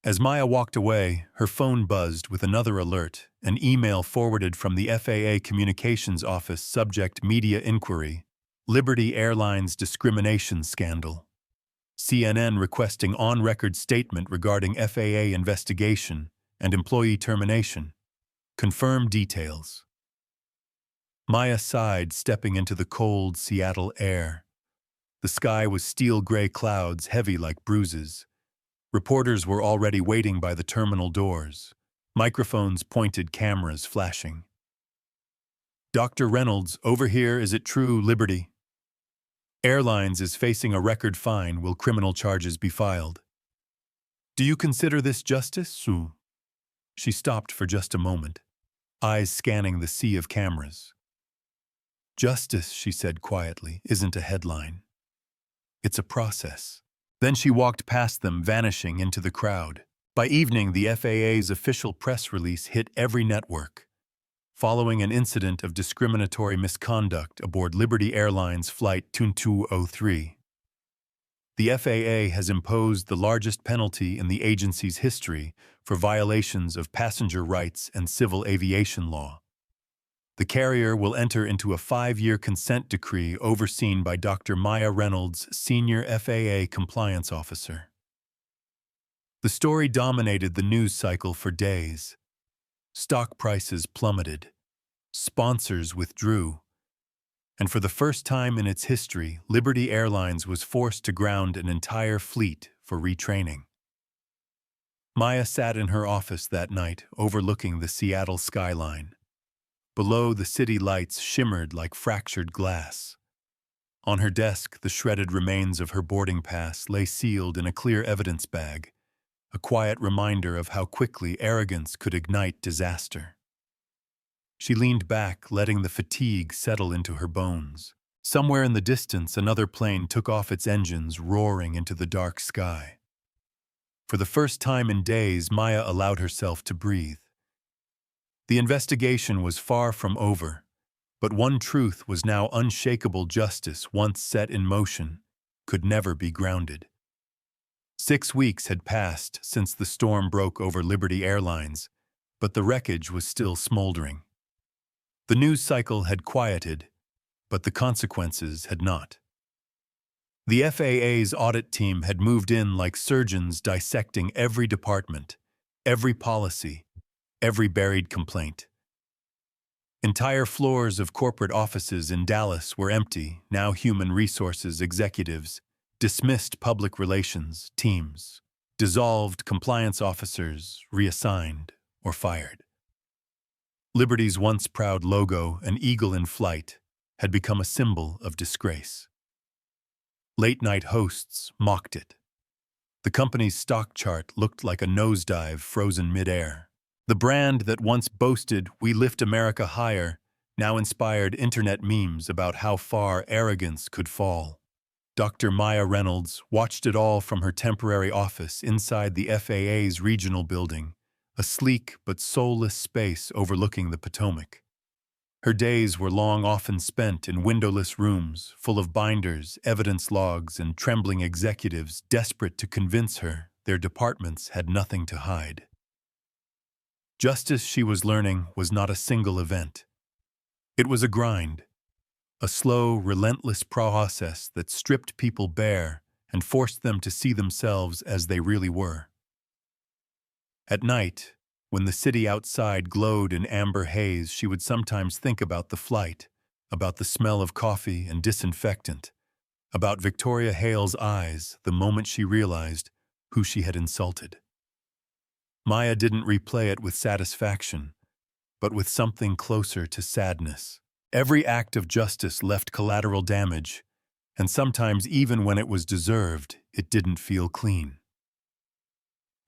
As Maya walked away, her phone buzzed with another alert, an email forwarded from the FAA Communications Office, subject media inquiry, Liberty Airlines discrimination scandal. CNN requesting on-record statement regarding FAA investigation and employee termination. Confirm details. Maya sighed, stepping into the cold Seattle air. The sky was steel-gray clouds, heavy like bruises. Reporters were already waiting by the terminal doors. Microphones pointed, cameras flashing. Dr. Reynolds, over here, is it true, Liberty? Airlines is facing a record fine. Will criminal charges be filed? Do you consider this justice, Sue? She stopped for just a moment, eyes scanning the sea of cameras. Justice, she said quietly, isn't a headline. It's a process. Then she walked past them, vanishing into the crowd. By evening, the FAA's official press release hit every network. Following an incident of discriminatory misconduct aboard Liberty Airlines Flight 2203. The FAA has imposed the largest penalty in the agency's history for violations of passenger rights and civil aviation law. The carrier will enter into a 5-year consent decree overseen by Dr. Maya Reynolds, Senior FAA Compliance Officer. The story dominated the news cycle for days. Stock prices plummeted. Sponsors withdrew. And for the first time in its history, Liberty Airlines was forced to ground an entire fleet for retraining. Maya sat in her office that night, overlooking the Seattle skyline. Below, the city lights shimmered like fractured glass. On her desk, the shredded remains of her boarding pass lay sealed in a clear evidence bag, a quiet reminder of how quickly arrogance could ignite disaster. She leaned back, letting the fatigue settle into her bones. Somewhere in the distance, another plane took off its engines, roaring into the dark sky. For the first time in days, Maya allowed herself to breathe. The investigation was far from over, but one truth was now unshakable: justice, once set in motion, could never be grounded. 6 weeks had passed since the storm broke over Liberty Airlines, but the wreckage was still smoldering. The news cycle had quieted, but the consequences had not. The FAA's audit team had moved in like surgeons dissecting every department, every policy, every buried complaint. Entire floors of corporate offices in Dallas were empty, now human resources executives, dismissed public relations teams, dissolved compliance officers, reassigned or fired. Liberty's once proud logo, an eagle in flight, had become a symbol of disgrace. Late-night hosts mocked it. The company's stock chart looked like a nosedive frozen midair. The brand that once boasted, "We lift America higher," now inspired internet memes about how far arrogance could fall. Dr. Maya Reynolds watched it all from her temporary office inside the FAA's regional building, a sleek but soulless space overlooking the Potomac. Her days were long often spent in windowless rooms, full of binders, evidence logs, and trembling executives desperate to convince her their departments had nothing to hide. Justice, she was learning, was not a single event. It was a grind, a slow, relentless process that stripped people bare and forced them to see themselves as they really were. At night, when the city outside glowed in amber haze, she would sometimes think about the flight, about the smell of coffee and disinfectant, about Victoria Hale's eyes the moment she realized who she had insulted. Maya didn't replay it with satisfaction, but with something closer to sadness. Every act of justice left collateral damage, and sometimes even when it was deserved, it didn't feel clean.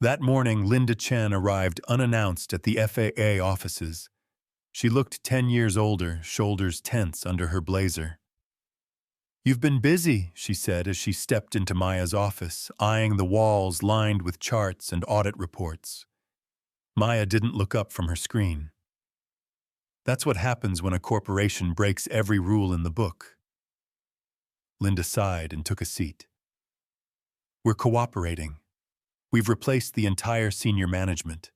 That morning, Linda Chen arrived unannounced at the FAA offices. She looked 10 years older, shoulders tense under her blazer. "You've been busy," she said as she stepped into Maya's office, eyeing the walls lined with charts and audit reports. Maya didn't look up from her screen. That's what happens when a corporation breaks every rule in the book. Linda sighed and took a seat. "We're cooperating. We've replaced the entire senior management.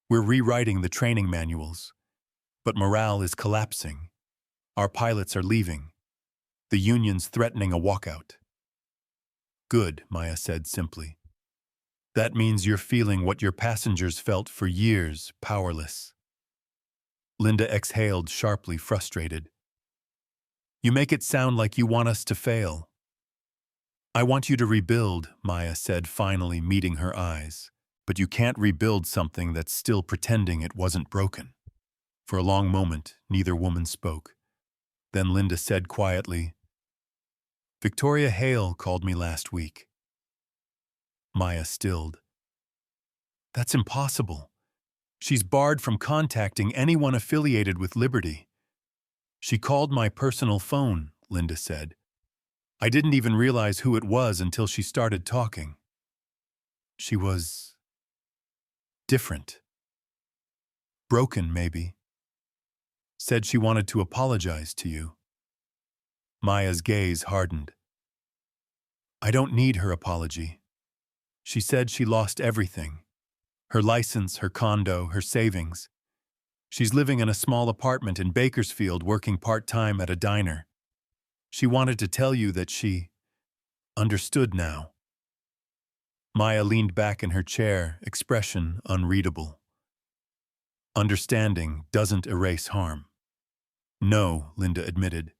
We're rewriting the training manuals. But morale is collapsing. Our pilots are leaving. The union's threatening a walkout." "Good," Maya said simply. "That means you're feeling what your passengers felt for years, powerless." Linda exhaled sharply, frustrated. "You make it sound like you want us to fail." "I want you to rebuild," Maya said, finally meeting her eyes. "But you can't rebuild something that's still pretending it wasn't broken." For a long moment, neither woman spoke. Then Linda said quietly, "Victoria Hale called me last week." Maya stilled. "That's impossible. She's barred from contacting anyone affiliated with Liberty." "She called my personal phone," Linda said. "I didn't even realize who it was until she started talking. She was different. Broken, maybe. Said she wanted to apologize to you." Maya's gaze hardened. "I don't need her apology. She said she lost everything. Her license, her condo, her savings. She's living in a small apartment in Bakersfield, working part-time at a diner. She wanted to tell you that she understood now." Maya leaned back in her chair, expression unreadable. "Understanding doesn't erase harm." "No," Linda admitted,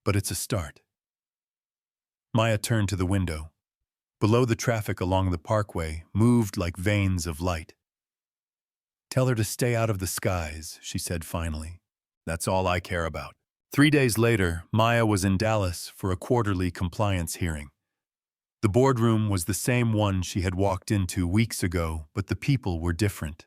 "but it's a start." Maya turned to the window. Below, the traffic along the parkway moved like veins of light. "Tell her to stay out of the skies," she said finally. "That's all I care about." 3 days later, Maya was in Dallas for a quarterly compliance hearing. The boardroom was the same one she had walked into weeks ago, but the people were different.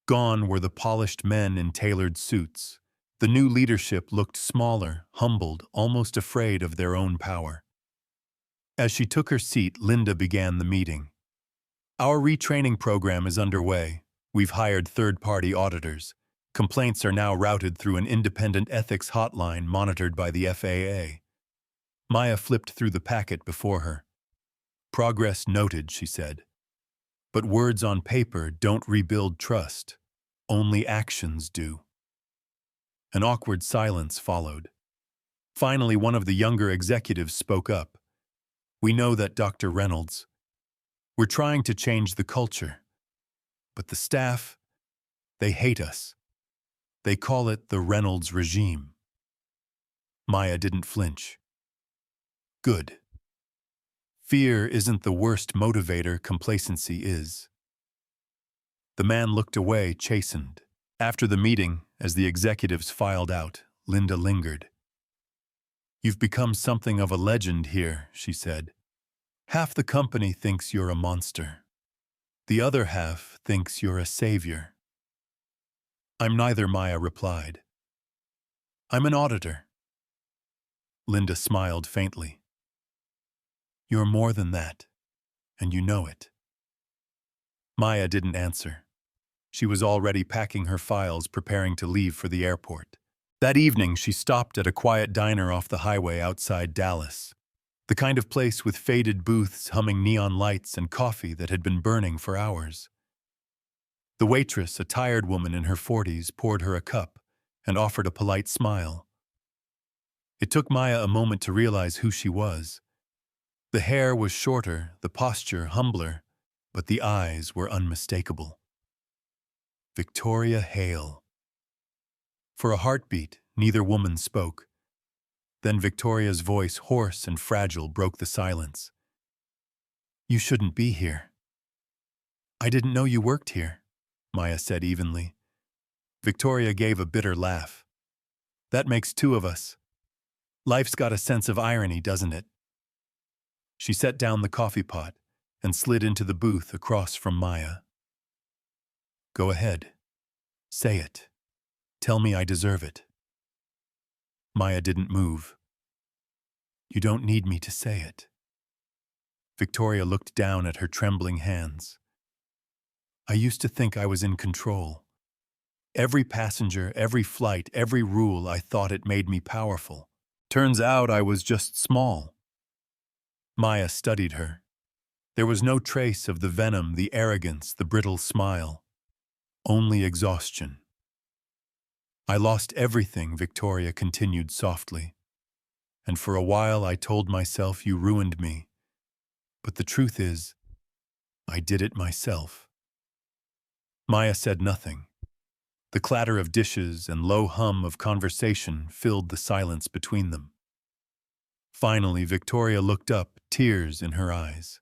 Gone were the polished men in tailored suits. The new leadership looked smaller, humbled, almost afraid of their own power. As she took her seat, Linda began the meeting. "Our retraining program is underway. We've hired third-party auditors. Complaints are now routed through an independent ethics hotline monitored by the FAA." Maya flipped through the packet before her. "Progress noted," she said. "But words on paper don't rebuild trust. Only actions do." An awkward silence followed. Finally, one of the younger executives spoke up. We know that, Dr. Reynolds. We're trying to change the culture. But the staff, they hate us. They call it the Reynolds regime. Maya didn't flinch. Good. Fear isn't the worst motivator, complacency is. The man looked away, chastened. After the meeting, as the executives filed out, Linda lingered. You've become something of a legend here, she said. Half the company thinks you're a monster. The other half thinks you're a savior. I'm neither, Maya replied. I'm an auditor. Linda smiled faintly. You're more than that, and you know it. Maya didn't answer. She was already packing her files, preparing to leave for the airport. That evening, she stopped at a quiet diner off the highway outside Dallas. The kind of place with faded booths humming neon lights and coffee that had been burning for hours. The waitress, a tired woman in her 40s, poured her a cup and offered a polite smile. It took Maya a moment to realize who she was. The hair was shorter, the posture humbler, but the eyes were unmistakable. Victoria Hale. For a heartbeat, neither woman spoke. Then Victoria's voice, hoarse and fragile, broke the silence. You shouldn't be here. I didn't know you worked here, Maya said evenly. Victoria gave a bitter laugh. That makes two of us. Life's got a sense of irony, doesn't it? She set down the coffee pot and slid into the booth across from Maya. Go ahead. Say it. Tell me I deserve it. Maya didn't move. You don't need me to say it. Victoria looked down at her trembling hands. I used to think I was in control. Every passenger, every flight, every rule, I thought it made me powerful. Turns out I was just small. Maya studied her. There was no trace of the venom, the arrogance, the brittle smile. Only exhaustion. I lost everything, Victoria continued softly. And for a while I told myself you ruined me. But the truth is, I did it myself. Maya said nothing. The clatter of dishes and low hum of conversation filled the silence between them. Finally, Victoria looked up, tears in her eyes.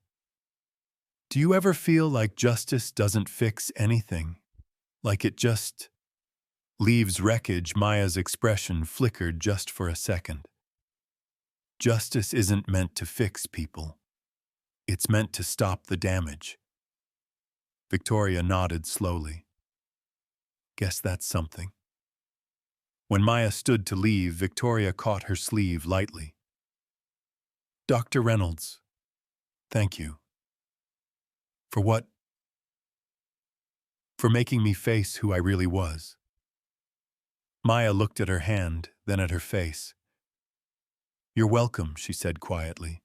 Do you ever feel like justice doesn't fix anything? Like it just leaves wreckage? Maya's expression flickered just for a second. Justice isn't meant to fix people. It's meant to stop the damage. Victoria nodded slowly. Guess that's something. When Maya stood to leave, Victoria caught her sleeve lightly. Dr. Reynolds, thank you. For what? For making me face who I really was. Maya looked at her hand, then at her face. You're welcome, she said quietly.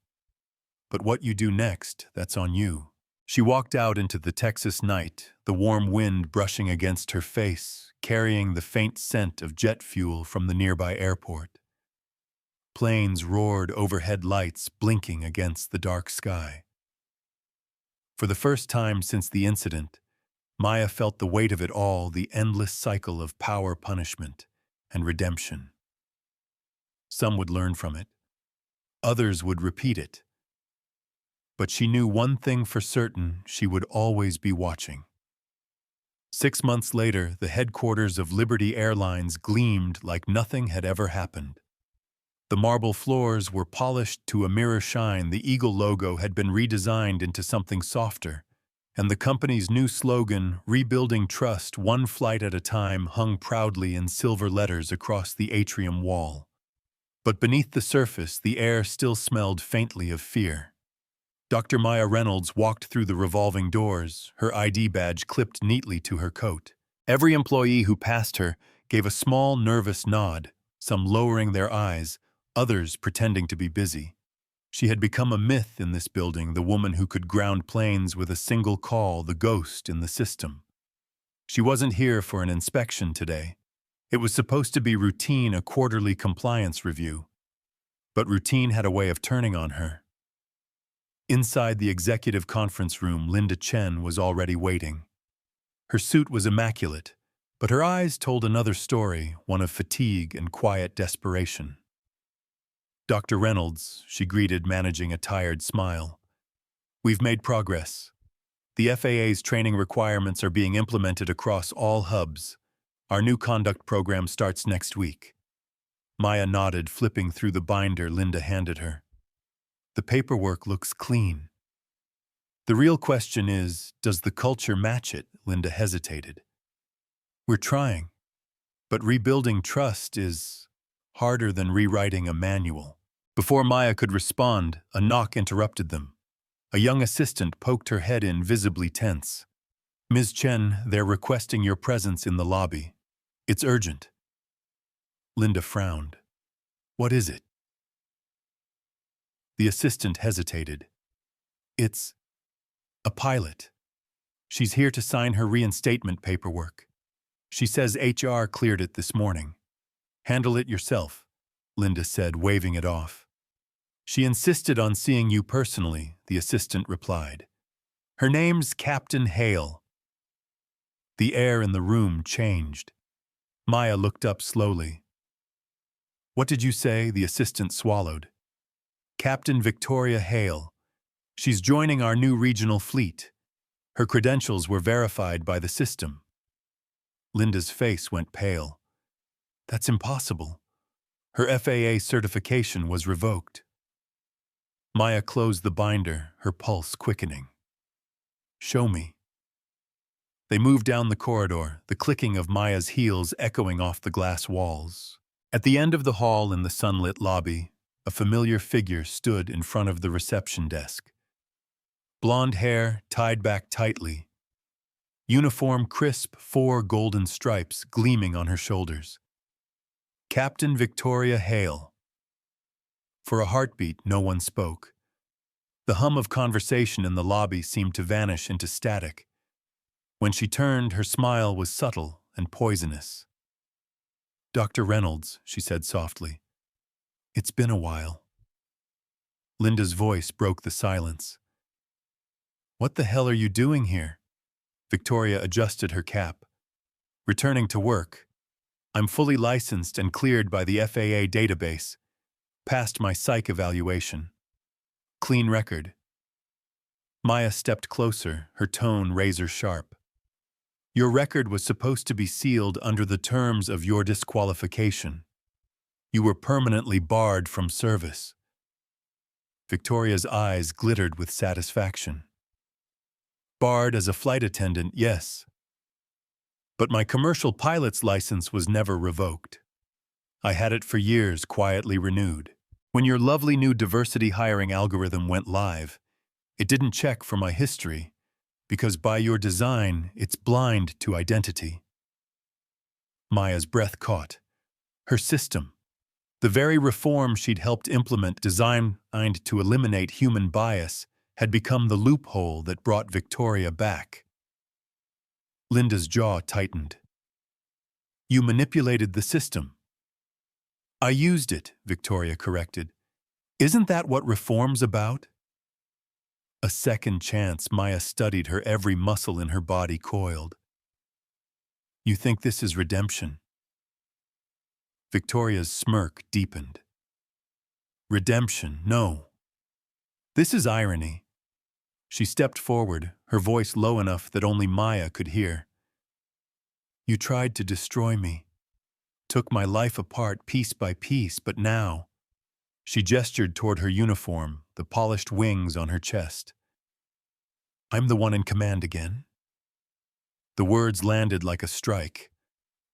But what you do next, that's on you. She walked out into the Texas night, the warm wind brushing against her face, carrying the faint scent of jet fuel from the nearby airport. Planes roared, overhead lights blinking against the dark sky. For the first time since the incident, Maya felt the weight of it all, the endless cycle of power, punishment, and redemption. Some would learn from it. Others would repeat it. But she knew one thing for certain: she would always be watching. 6 months later, the headquarters of Liberty Airlines gleamed like nothing had ever happened. The marble floors were polished to a mirror shine, the eagle logo had been redesigned into something softer, and the company's new slogan, Rebuilding Trust, One Flight at a Time, hung proudly in silver letters across the atrium wall. But beneath the surface, the air still smelled faintly of fear. Dr. Maya Reynolds walked through the revolving doors, her ID badge clipped neatly to her coat. Every employee who passed her gave a small, nervous nod, some lowering their eyes, others pretending to be busy. She had become a myth in this building, the woman who could ground planes with a single call, the ghost in the system. She wasn't here for an inspection today. It was supposed to be routine, a quarterly compliance review. But routine had a way of turning on her. Inside the executive conference room, Linda Chen was already waiting. Her suit was immaculate, but her eyes told another story, one of fatigue and quiet desperation. "Dr. Reynolds," she greeted, managing a tired smile. "We've made progress. The FAA's training requirements are being implemented across all hubs. Our new conduct program starts next week." Maya nodded, flipping through the binder Linda handed her. "The paperwork looks clean. The real question is, does the culture match it?" Linda hesitated. "We're trying, but rebuilding trust is harder than rewriting a manual." Before Maya could respond, a knock interrupted them. A young assistant poked her head in, visibly tense. "Ms. Chen, they're requesting your presence in the lobby. It's urgent." Linda frowned. "What is it?" The assistant hesitated. "It's a pilot. She's here to sign her reinstatement paperwork. She says HR cleared it this morning." "Handle it yourself," Linda said, waving it off. "She insisted on seeing you personally," the assistant replied. "Her name's Captain Hale." The air in the room changed. Maya looked up slowly. "What did you say?" The assistant swallowed. "Captain Victoria Hale. She's joining our new regional fleet. Her credentials were verified by the system." Linda's face went pale. "That's impossible. Her FAA certification was revoked." Maya closed the binder, her pulse quickening. "Show me." They moved down the corridor, the clicking of Maya's heels echoing off the glass walls. At the end of the hall in the sunlit lobby, a familiar figure stood in front of the reception desk. Blonde hair tied back tightly. Uniform crisp, 4 golden stripes gleaming on her shoulders. Captain Victoria Hale. For a heartbeat, no one spoke. The hum of conversation in the lobby seemed to vanish into static. When she turned, her smile was subtle and poisonous. "Dr. Reynolds," she said softly. "It's been a while." Linda's voice broke the silence. "What the hell are you doing here?" Victoria adjusted her cap. "Returning to work. I'm fully licensed and cleared by the FAA database. Passed my psych evaluation. Clean record." Maya stepped closer, her tone razor sharp. "Your record was supposed to be sealed under the terms of your disqualification. You were permanently barred from service." Victoria's eyes glittered with satisfaction. "Barred as a flight attendant, yes. But my commercial pilot's license was never revoked. I had it for years, quietly renewed. When your lovely new diversity hiring algorithm went live, it didn't check for my history, because by your design, it's blind to identity." Maya's breath caught. Her system, the very reform she'd helped implement, designed to eliminate human bias, had become the loophole that brought Victoria back. Linda's jaw tightened. "You manipulated the system." "I used it," Victoria corrected. "Isn't that what reform's about?" A second chance. Maya studied her, every muscle in her body coiled. "You think this is redemption?" Victoria's smirk deepened. "Redemption, no. This is irony." She stepped forward, her voice low enough that only Maya could hear. "You tried to destroy me. Took my life apart piece by piece, but now—" She gestured toward her uniform, the polished wings on her chest. "I'm the one in command again." The words landed like a strike.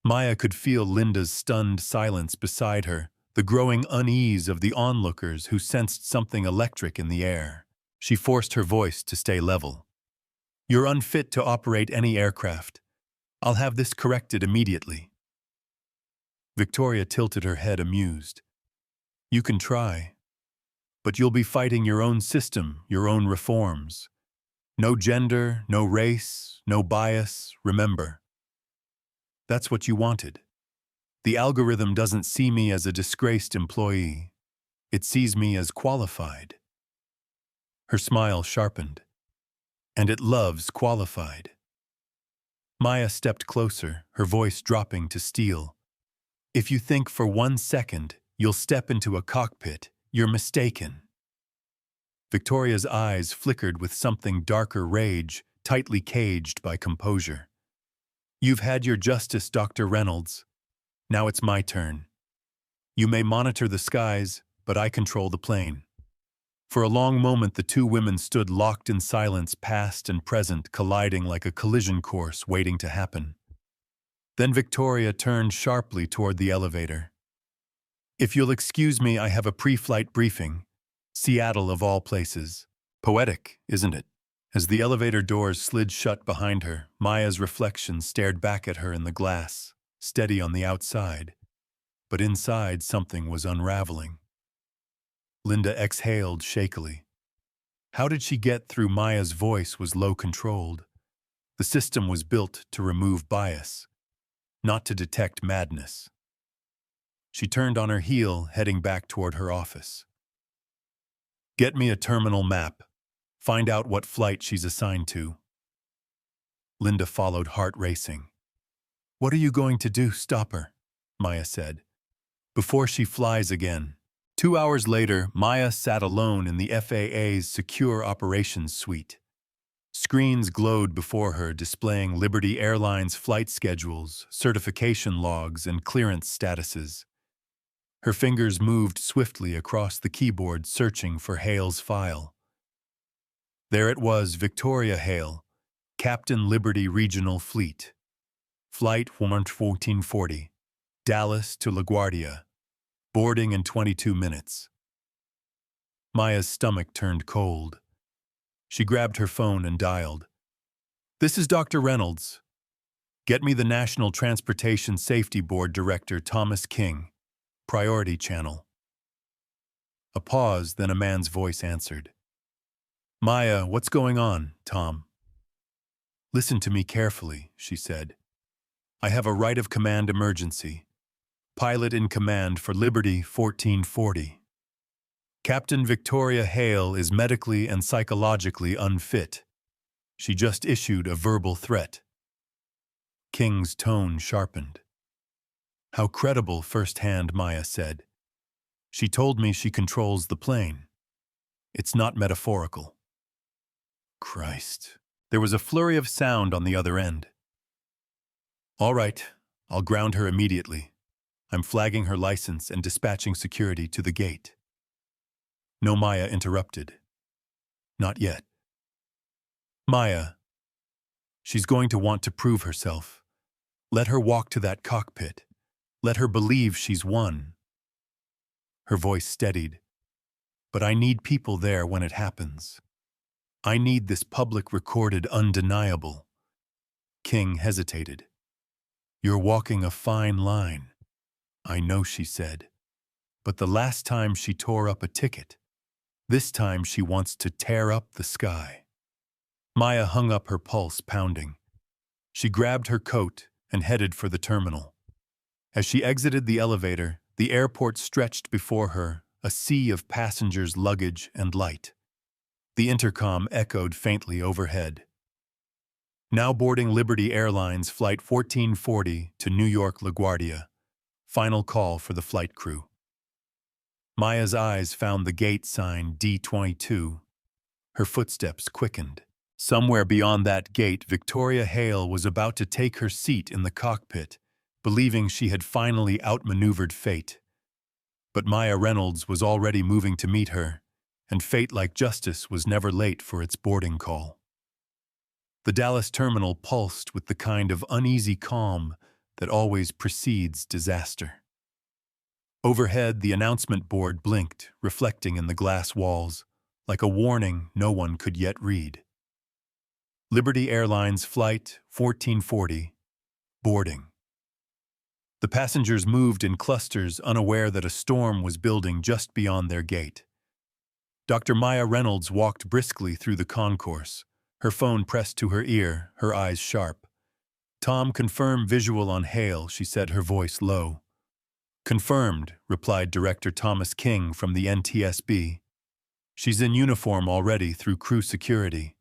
Maya could feel Linda's stunned silence beside her, the growing unease of the onlookers who sensed something electric in the air. She forced her voice to stay level. "You're unfit to operate any aircraft. I'll have this corrected immediately." Victoria tilted her head, amused. "You can try. But you'll be fighting your own system, your own reforms. No gender, no race, no bias, remember. That's what you wanted. The algorithm doesn't see me as a disgraced employee. It sees me as qualified." Her smile sharpened. And it loves qualified. Maya stepped closer, her voice dropping to steel. If you think for 1 second you'll step into a cockpit, you're mistaken. Victoria's eyes flickered with something darker rage, tightly caged by composure. You've had your justice, Dr. Reynolds. Now it's my turn. You may monitor the skies, but I control the plane. For a long moment, the two women stood locked in silence, past and present, colliding like a collision course waiting to happen. Then Victoria turned sharply toward the elevator. If you'll excuse me, I have a pre-flight briefing. Seattle of all places. Poetic, isn't it? As the elevator doors slid shut behind her, Maya's reflection stared back at her in the glass, steady on the outside. But inside, something was unraveling. Linda exhaled shakily. How did she get through? Maya's voice was low-controlled. The system was built to remove bias, not to detect madness. She turned on her heel, heading back toward her office. Get me a terminal map. Find out what flight she's assigned to. Linda followed, heart racing. What are you going to do? Stop her, Maya said. Before she flies again. 2 hours later, Maya sat alone in the FAA's Secure Operations Suite. Screens glowed before her, displaying Liberty Airlines flight schedules, certification logs, and clearance statuses. Her fingers moved swiftly across the keyboard, searching for Hale's file. There it was, Victoria Hale, Captain Liberty Regional Fleet. Flight 1440, Dallas to LaGuardia. Boarding in 22 minutes. Maya's stomach turned cold. She grabbed her phone and dialed. This is Dr. Reynolds. Get me the National Transportation Safety Board Director Thomas King, Priority Channel. A pause, then a man's voice answered. Maya, what's going on, Tom? Listen to me carefully, she said. I have a right of command emergency. Pilot in command for Liberty 1440. Captain Victoria Hale is medically and psychologically unfit. She just issued a verbal threat. King's tone sharpened. How credible, firsthand, Maya said. She told me she controls the plane. It's not metaphorical. Christ. There was a flurry of sound on the other end. All right, I'll ground her immediately. I'm flagging her license and dispatching security to the gate. No, Maya interrupted. Not yet. Maya, she's going to want to prove herself. Let her walk to that cockpit. Let her believe she's won. Her voice steadied. But I need people there when it happens. I need this public recorded undeniable. King hesitated. You're walking a fine line. I know, she said. But the last time she tore up a ticket. This time she wants to tear up the sky. Maya hung up, her pulse pounding. She grabbed her coat and headed for the terminal. As she exited the elevator, the airport stretched before her, a sea of passengers, luggage, and light. The intercom echoed faintly overhead. Now boarding Liberty Airlines Flight 1440 to New York LaGuardia. Final call for the flight crew. Maya's eyes found the gate sign D22. Her footsteps quickened. Somewhere beyond that gate, Victoria Hale was about to take her seat in the cockpit, believing she had finally outmaneuvered fate. But Maya Reynolds was already moving to meet her, and fate, like justice, was never late for its boarding call. The Dallas terminal pulsed with the kind of uneasy calm that always precedes disaster. Overhead, the announcement board blinked, reflecting in the glass walls, like a warning no one could yet read. Liberty Airlines Flight 1440, boarding. The passengers moved in clusters, unaware that a storm was building just beyond their gate. Dr. Maya Reynolds walked briskly through the concourse, her phone pressed to her ear, her eyes sharp. Tom, confirm visual on Hale, she said, her voice low. Confirmed, replied Director Thomas King from the NTSB. She's in uniform already through crew security.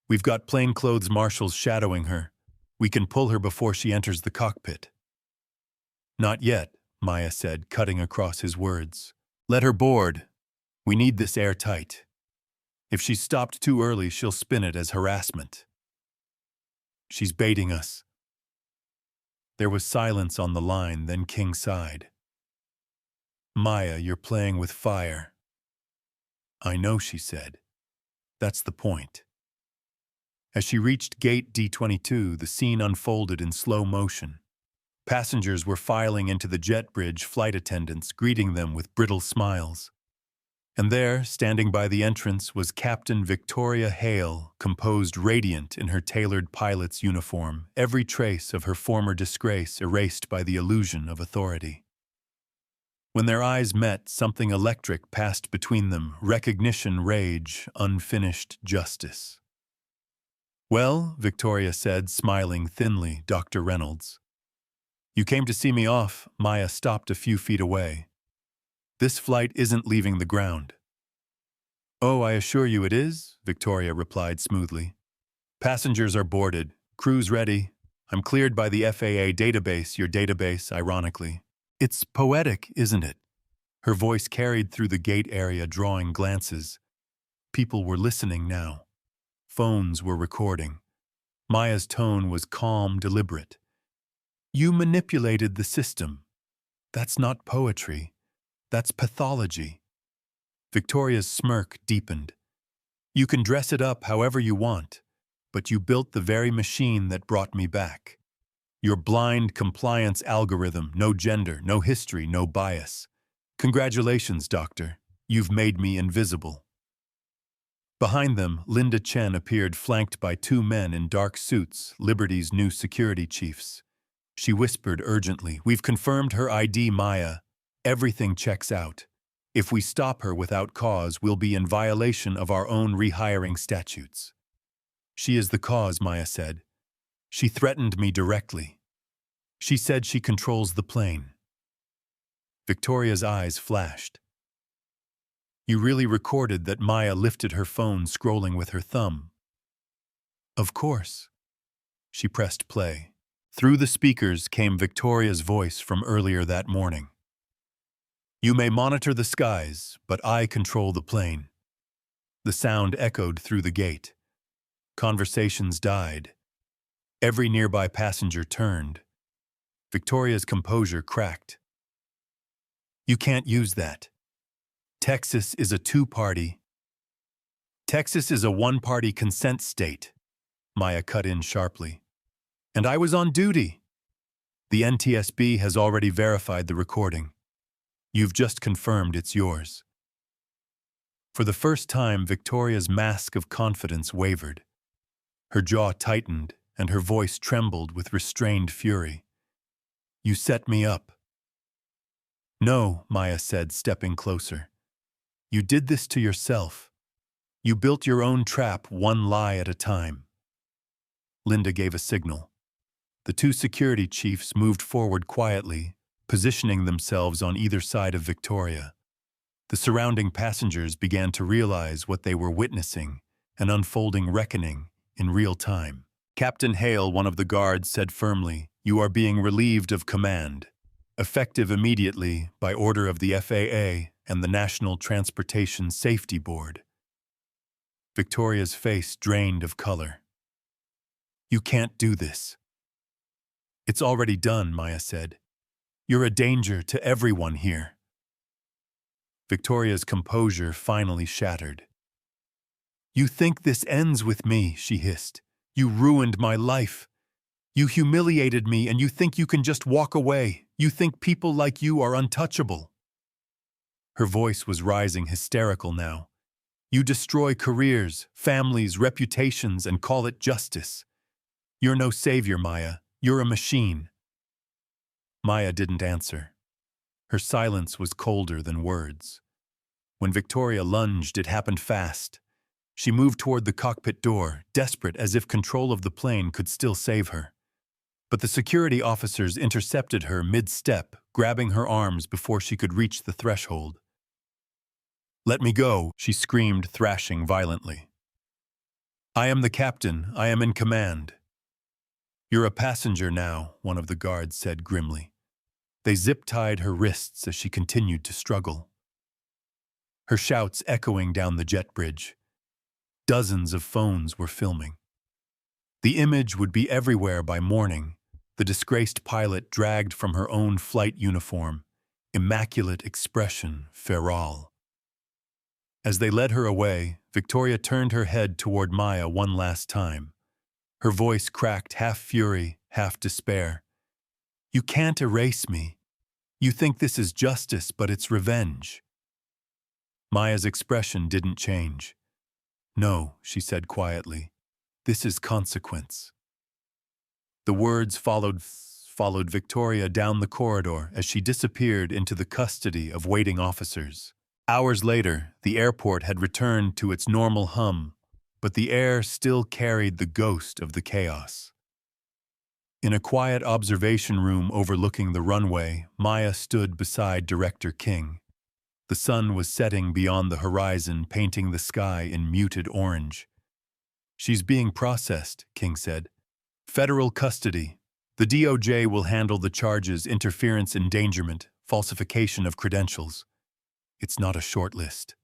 We've got plainclothes marshals shadowing her. We can pull her before she enters the cockpit." "Not yet," Maya said, cutting across his words. "Let her board. We need this airtight. If she's stopped too early, she'll spin it as harassment." "She's baiting us." There was silence on the line, then King sighed. "Maya, you're playing with fire." "I know," she said. "That's the point." As she reached gate D22, the scene unfolded in slow motion. Passengers were filing into the jet bridge, flight attendants greeting them with brittle smiles. And there, standing by the entrance, was Captain Victoria Hale, composed radiant in her tailored pilot's uniform, every trace of her former disgrace erased by the illusion of authority. When their eyes met, something electric passed between them, recognition, rage, unfinished justice. "Well," Victoria said, smiling thinly, "Dr. Reynolds. You came to see me off." Maya stopped a few feet away. "This flight isn't leaving the ground." "Oh, I assure you it is," Victoria replied smoothly. "Passengers are boarded, crew's ready. I'm cleared by the FAA database, your database, ironically. It's poetic, isn't it?" Her voice carried through the gate area, drawing glances. People were listening now. Phones were recording. Maya's tone was calm, deliberate. "You manipulated the system. That's not poetry. That's pathology." Victoria's smirk deepened. "You can dress it up however you want, but you built the very machine that brought me back. Your blind compliance algorithm, no gender, no history, no bias. Congratulations, Doctor. You've made me invisible." Behind them, Linda Chen appeared, flanked by two men in dark suits, Liberty's new security chiefs. She whispered urgently, "We've confirmed her ID, Maya. Everything checks out. If we stop her without cause, we'll be in violation of our own rehiring statutes." "She is the cause," Maya said. "She threatened me directly. She said she controls the plane." Victoria's eyes flashed. "You really recorded that?" Maya lifted her phone, scrolling with her thumb. "Of course." She pressed play. Through the speakers came Victoria's voice from earlier that morning. "You may monitor the skies, but I control the plane." The sound echoed through the gate. Conversations died. Every nearby passenger turned. Victoria's composure cracked. "You can't use that. Texas is a two-party. Texas is a one-party consent state." Maya cut in sharply. "And I was on duty." "The NTSB has already verified the recording. You've just confirmed it's yours." For the first time, Victoria's mask of confidence wavered. Her jaw tightened, and her voice trembled with restrained fury. "You set me up." "No," Maya said, stepping closer. "You did this to yourself. You built your own trap, one lie at a time." Linda gave a signal. The two security chiefs moved forward quietly, positioning themselves on either side of Victoria. The surrounding passengers began to realize what they were witnessing, an unfolding reckoning in real time. Captain Hale, one of the guards, said firmly, "You are being relieved of command, effective immediately by order of the FAA and the National Transportation Safety Board." Victoria's face drained of color. "You can't do this." "It's already done," Maya said. "You're a danger to everyone here." Victoria's composure finally shattered. "You think this ends with me," she hissed. "You ruined my life. You humiliated me, and you think you can just walk away. You think people like you are untouchable." Her voice was rising, hysterical now. "You destroy careers, families, reputations, and call it justice. You're no savior, Maya. You're a machine." Maya didn't answer. Her silence was colder than words. When Victoria lunged, it happened fast. She moved toward the cockpit door, desperate, as if control of the plane could still save her. But the security officers intercepted her mid-step, grabbing her arms before she could reach the threshold. "Let me go," she screamed, thrashing violently. "I am the captain. I am in command." "You're a passenger now," one of the guards said grimly. They zip-tied her wrists as she continued to struggle. Her shouts echoing down the jet bridge. Dozens of phones were filming. The image would be everywhere by morning, the disgraced pilot dragged from her own flight uniform, immaculate expression feral. As they led her away, Victoria turned her head toward Maya one last time. Her voice cracked, half fury, half despair. "You can't erase me. You think this is justice, but it's revenge." Maya's expression didn't change. "No," she said quietly. "This is consequence." The words followed Victoria down the corridor as she disappeared into the custody of waiting officers. Hours later, the airport had returned to its normal hum, but the air still carried the ghost of the chaos. In a quiet observation room overlooking the runway, Maya stood beside Director King. The sun was setting beyond the horizon, painting the sky in muted orange. "She's being processed," King said. "Federal custody. The DOJ will handle the charges: interference, endangerment, falsification of credentials. It's not a short list."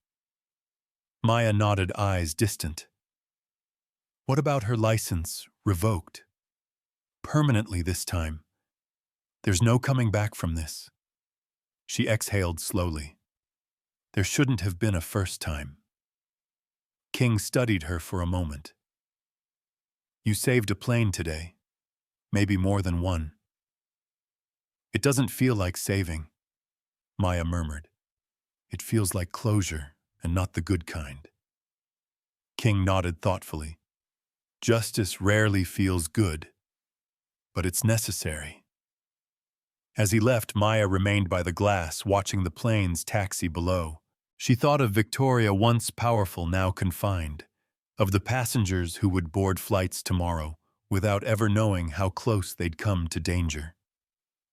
Maya nodded, eyes distant. "What about her license? Revoked. Permanently this time. There's no coming back from this." She exhaled slowly. There shouldn't have been a first time. King studied her for a moment. "You saved a plane today. Maybe more than one." "It doesn't feel like saving," Maya murmured. "It feels like closure, and not the good kind." King nodded thoughtfully. "Justice rarely feels good, but it's necessary." As he left, Maya remained by the glass, watching the planes taxi below. She thought of Victoria, once powerful, now confined, of the passengers who would board flights tomorrow without ever knowing how close they'd come to danger,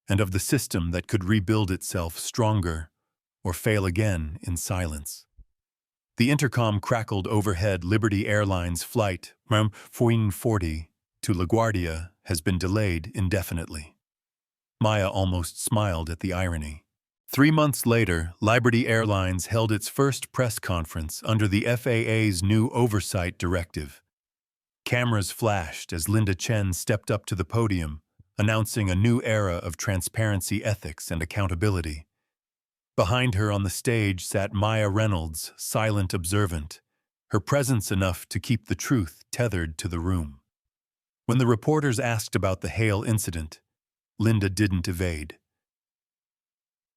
and of the system that could rebuild itself stronger or fail again in silence. The intercom crackled overhead. "Liberty Airlines flight 1440 to LaGuardia has been delayed indefinitely." Maya almost smiled at the irony. 3 months later, Liberty Airlines held its first press conference under the FAA's new oversight directive. Cameras flashed as Linda Chen stepped up to the podium, announcing a new era of transparency, ethics, and accountability. Behind her on the stage sat Maya Reynolds, silent, observant, her presence enough to keep the truth tethered to the room. When the reporters asked about the Hale incident, Linda didn't evade.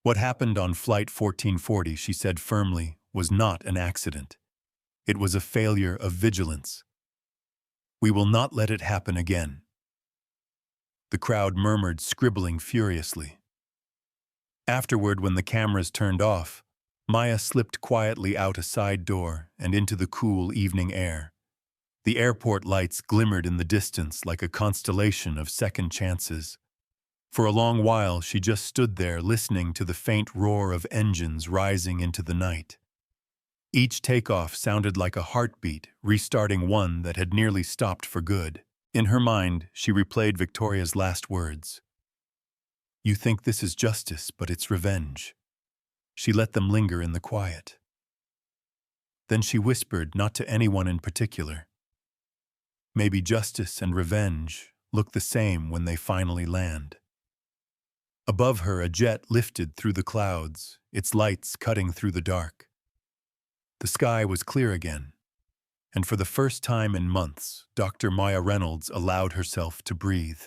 "What happened on Flight 1440, she said firmly, was not an accident. It was a failure of vigilance. We will not let it happen again." The crowd murmured, scribbling furiously. Afterward, when the cameras turned off, Maya slipped quietly out a side door and into the cool evening air. The airport lights glimmered in the distance like a constellation of second chances. For a long while, she just stood there, listening to the faint roar of engines rising into the night. Each takeoff sounded like a heartbeat, restarting one that had nearly stopped for good. In her mind, she replayed Victoria's last words. "You think this is justice, but it's revenge." She let them linger in the quiet. Then she whispered, not to anyone in particular, "Maybe justice and revenge look the same when they finally land." Above her, a jet lifted through the clouds, its lights cutting through the dark. The sky was clear again, and for the first time in months, Dr. Maya Reynolds allowed herself to breathe.